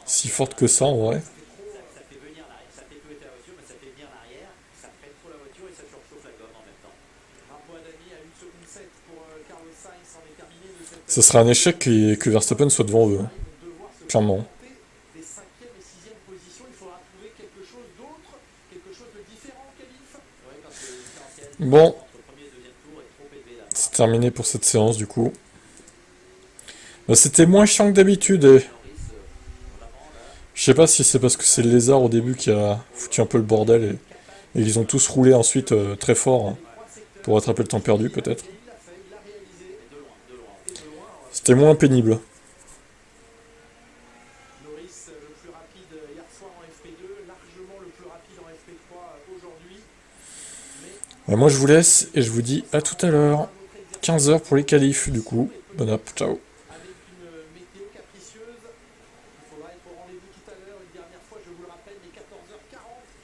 [SPEAKER 2] si fortes que ça en vrai.
[SPEAKER 3] Ça fait venir l'arrière, ça fait pivoter la voiture, mais ça fait venir l'arrière, ça freine trop la voiture et ça surchauffe la gomme en même temps.
[SPEAKER 1] Bravo à Dani à 1 seconde 7 pour Carlos Sainz, en est terminé de cette
[SPEAKER 2] Ça serait un échec que Verstappen soit devant eux, hein.
[SPEAKER 1] Ils vont devoir se
[SPEAKER 2] Clairement.
[SPEAKER 1] contenter des 5e et 6e positions. Il faudra trouver quelque chose d'autre, quelque chose de différent en qualif.
[SPEAKER 3] Oui, parce que le différentiel
[SPEAKER 2] Bon,
[SPEAKER 3] entre le premier et le deuxième tour est trop élevé là.
[SPEAKER 2] c'est terminé pour cette séance du coup. Bah, c'était moins chiant que d'habitude.
[SPEAKER 3] Norris, vraiment là,
[SPEAKER 2] Je sais pas si c'est parce que c'est le lézard au début qui a foutu un peu le bordel et ils ont tous roulé ensuite très fort, hein, pour rattraper le temps perdu peut-être.
[SPEAKER 1] Et il l'a fait, il l'a réalisé.
[SPEAKER 3] de loin, de loin.
[SPEAKER 1] Et de loin,
[SPEAKER 2] C'était moins pénible.
[SPEAKER 1] Norris le plus rapide hier soir en FP2, largement le plus rapide en FP3 aujourd'hui. Mais
[SPEAKER 2] Moi je vous laisse et je vous dis à tout à l'heure. 15h pour les qualifs du coup. Bon app, ciao.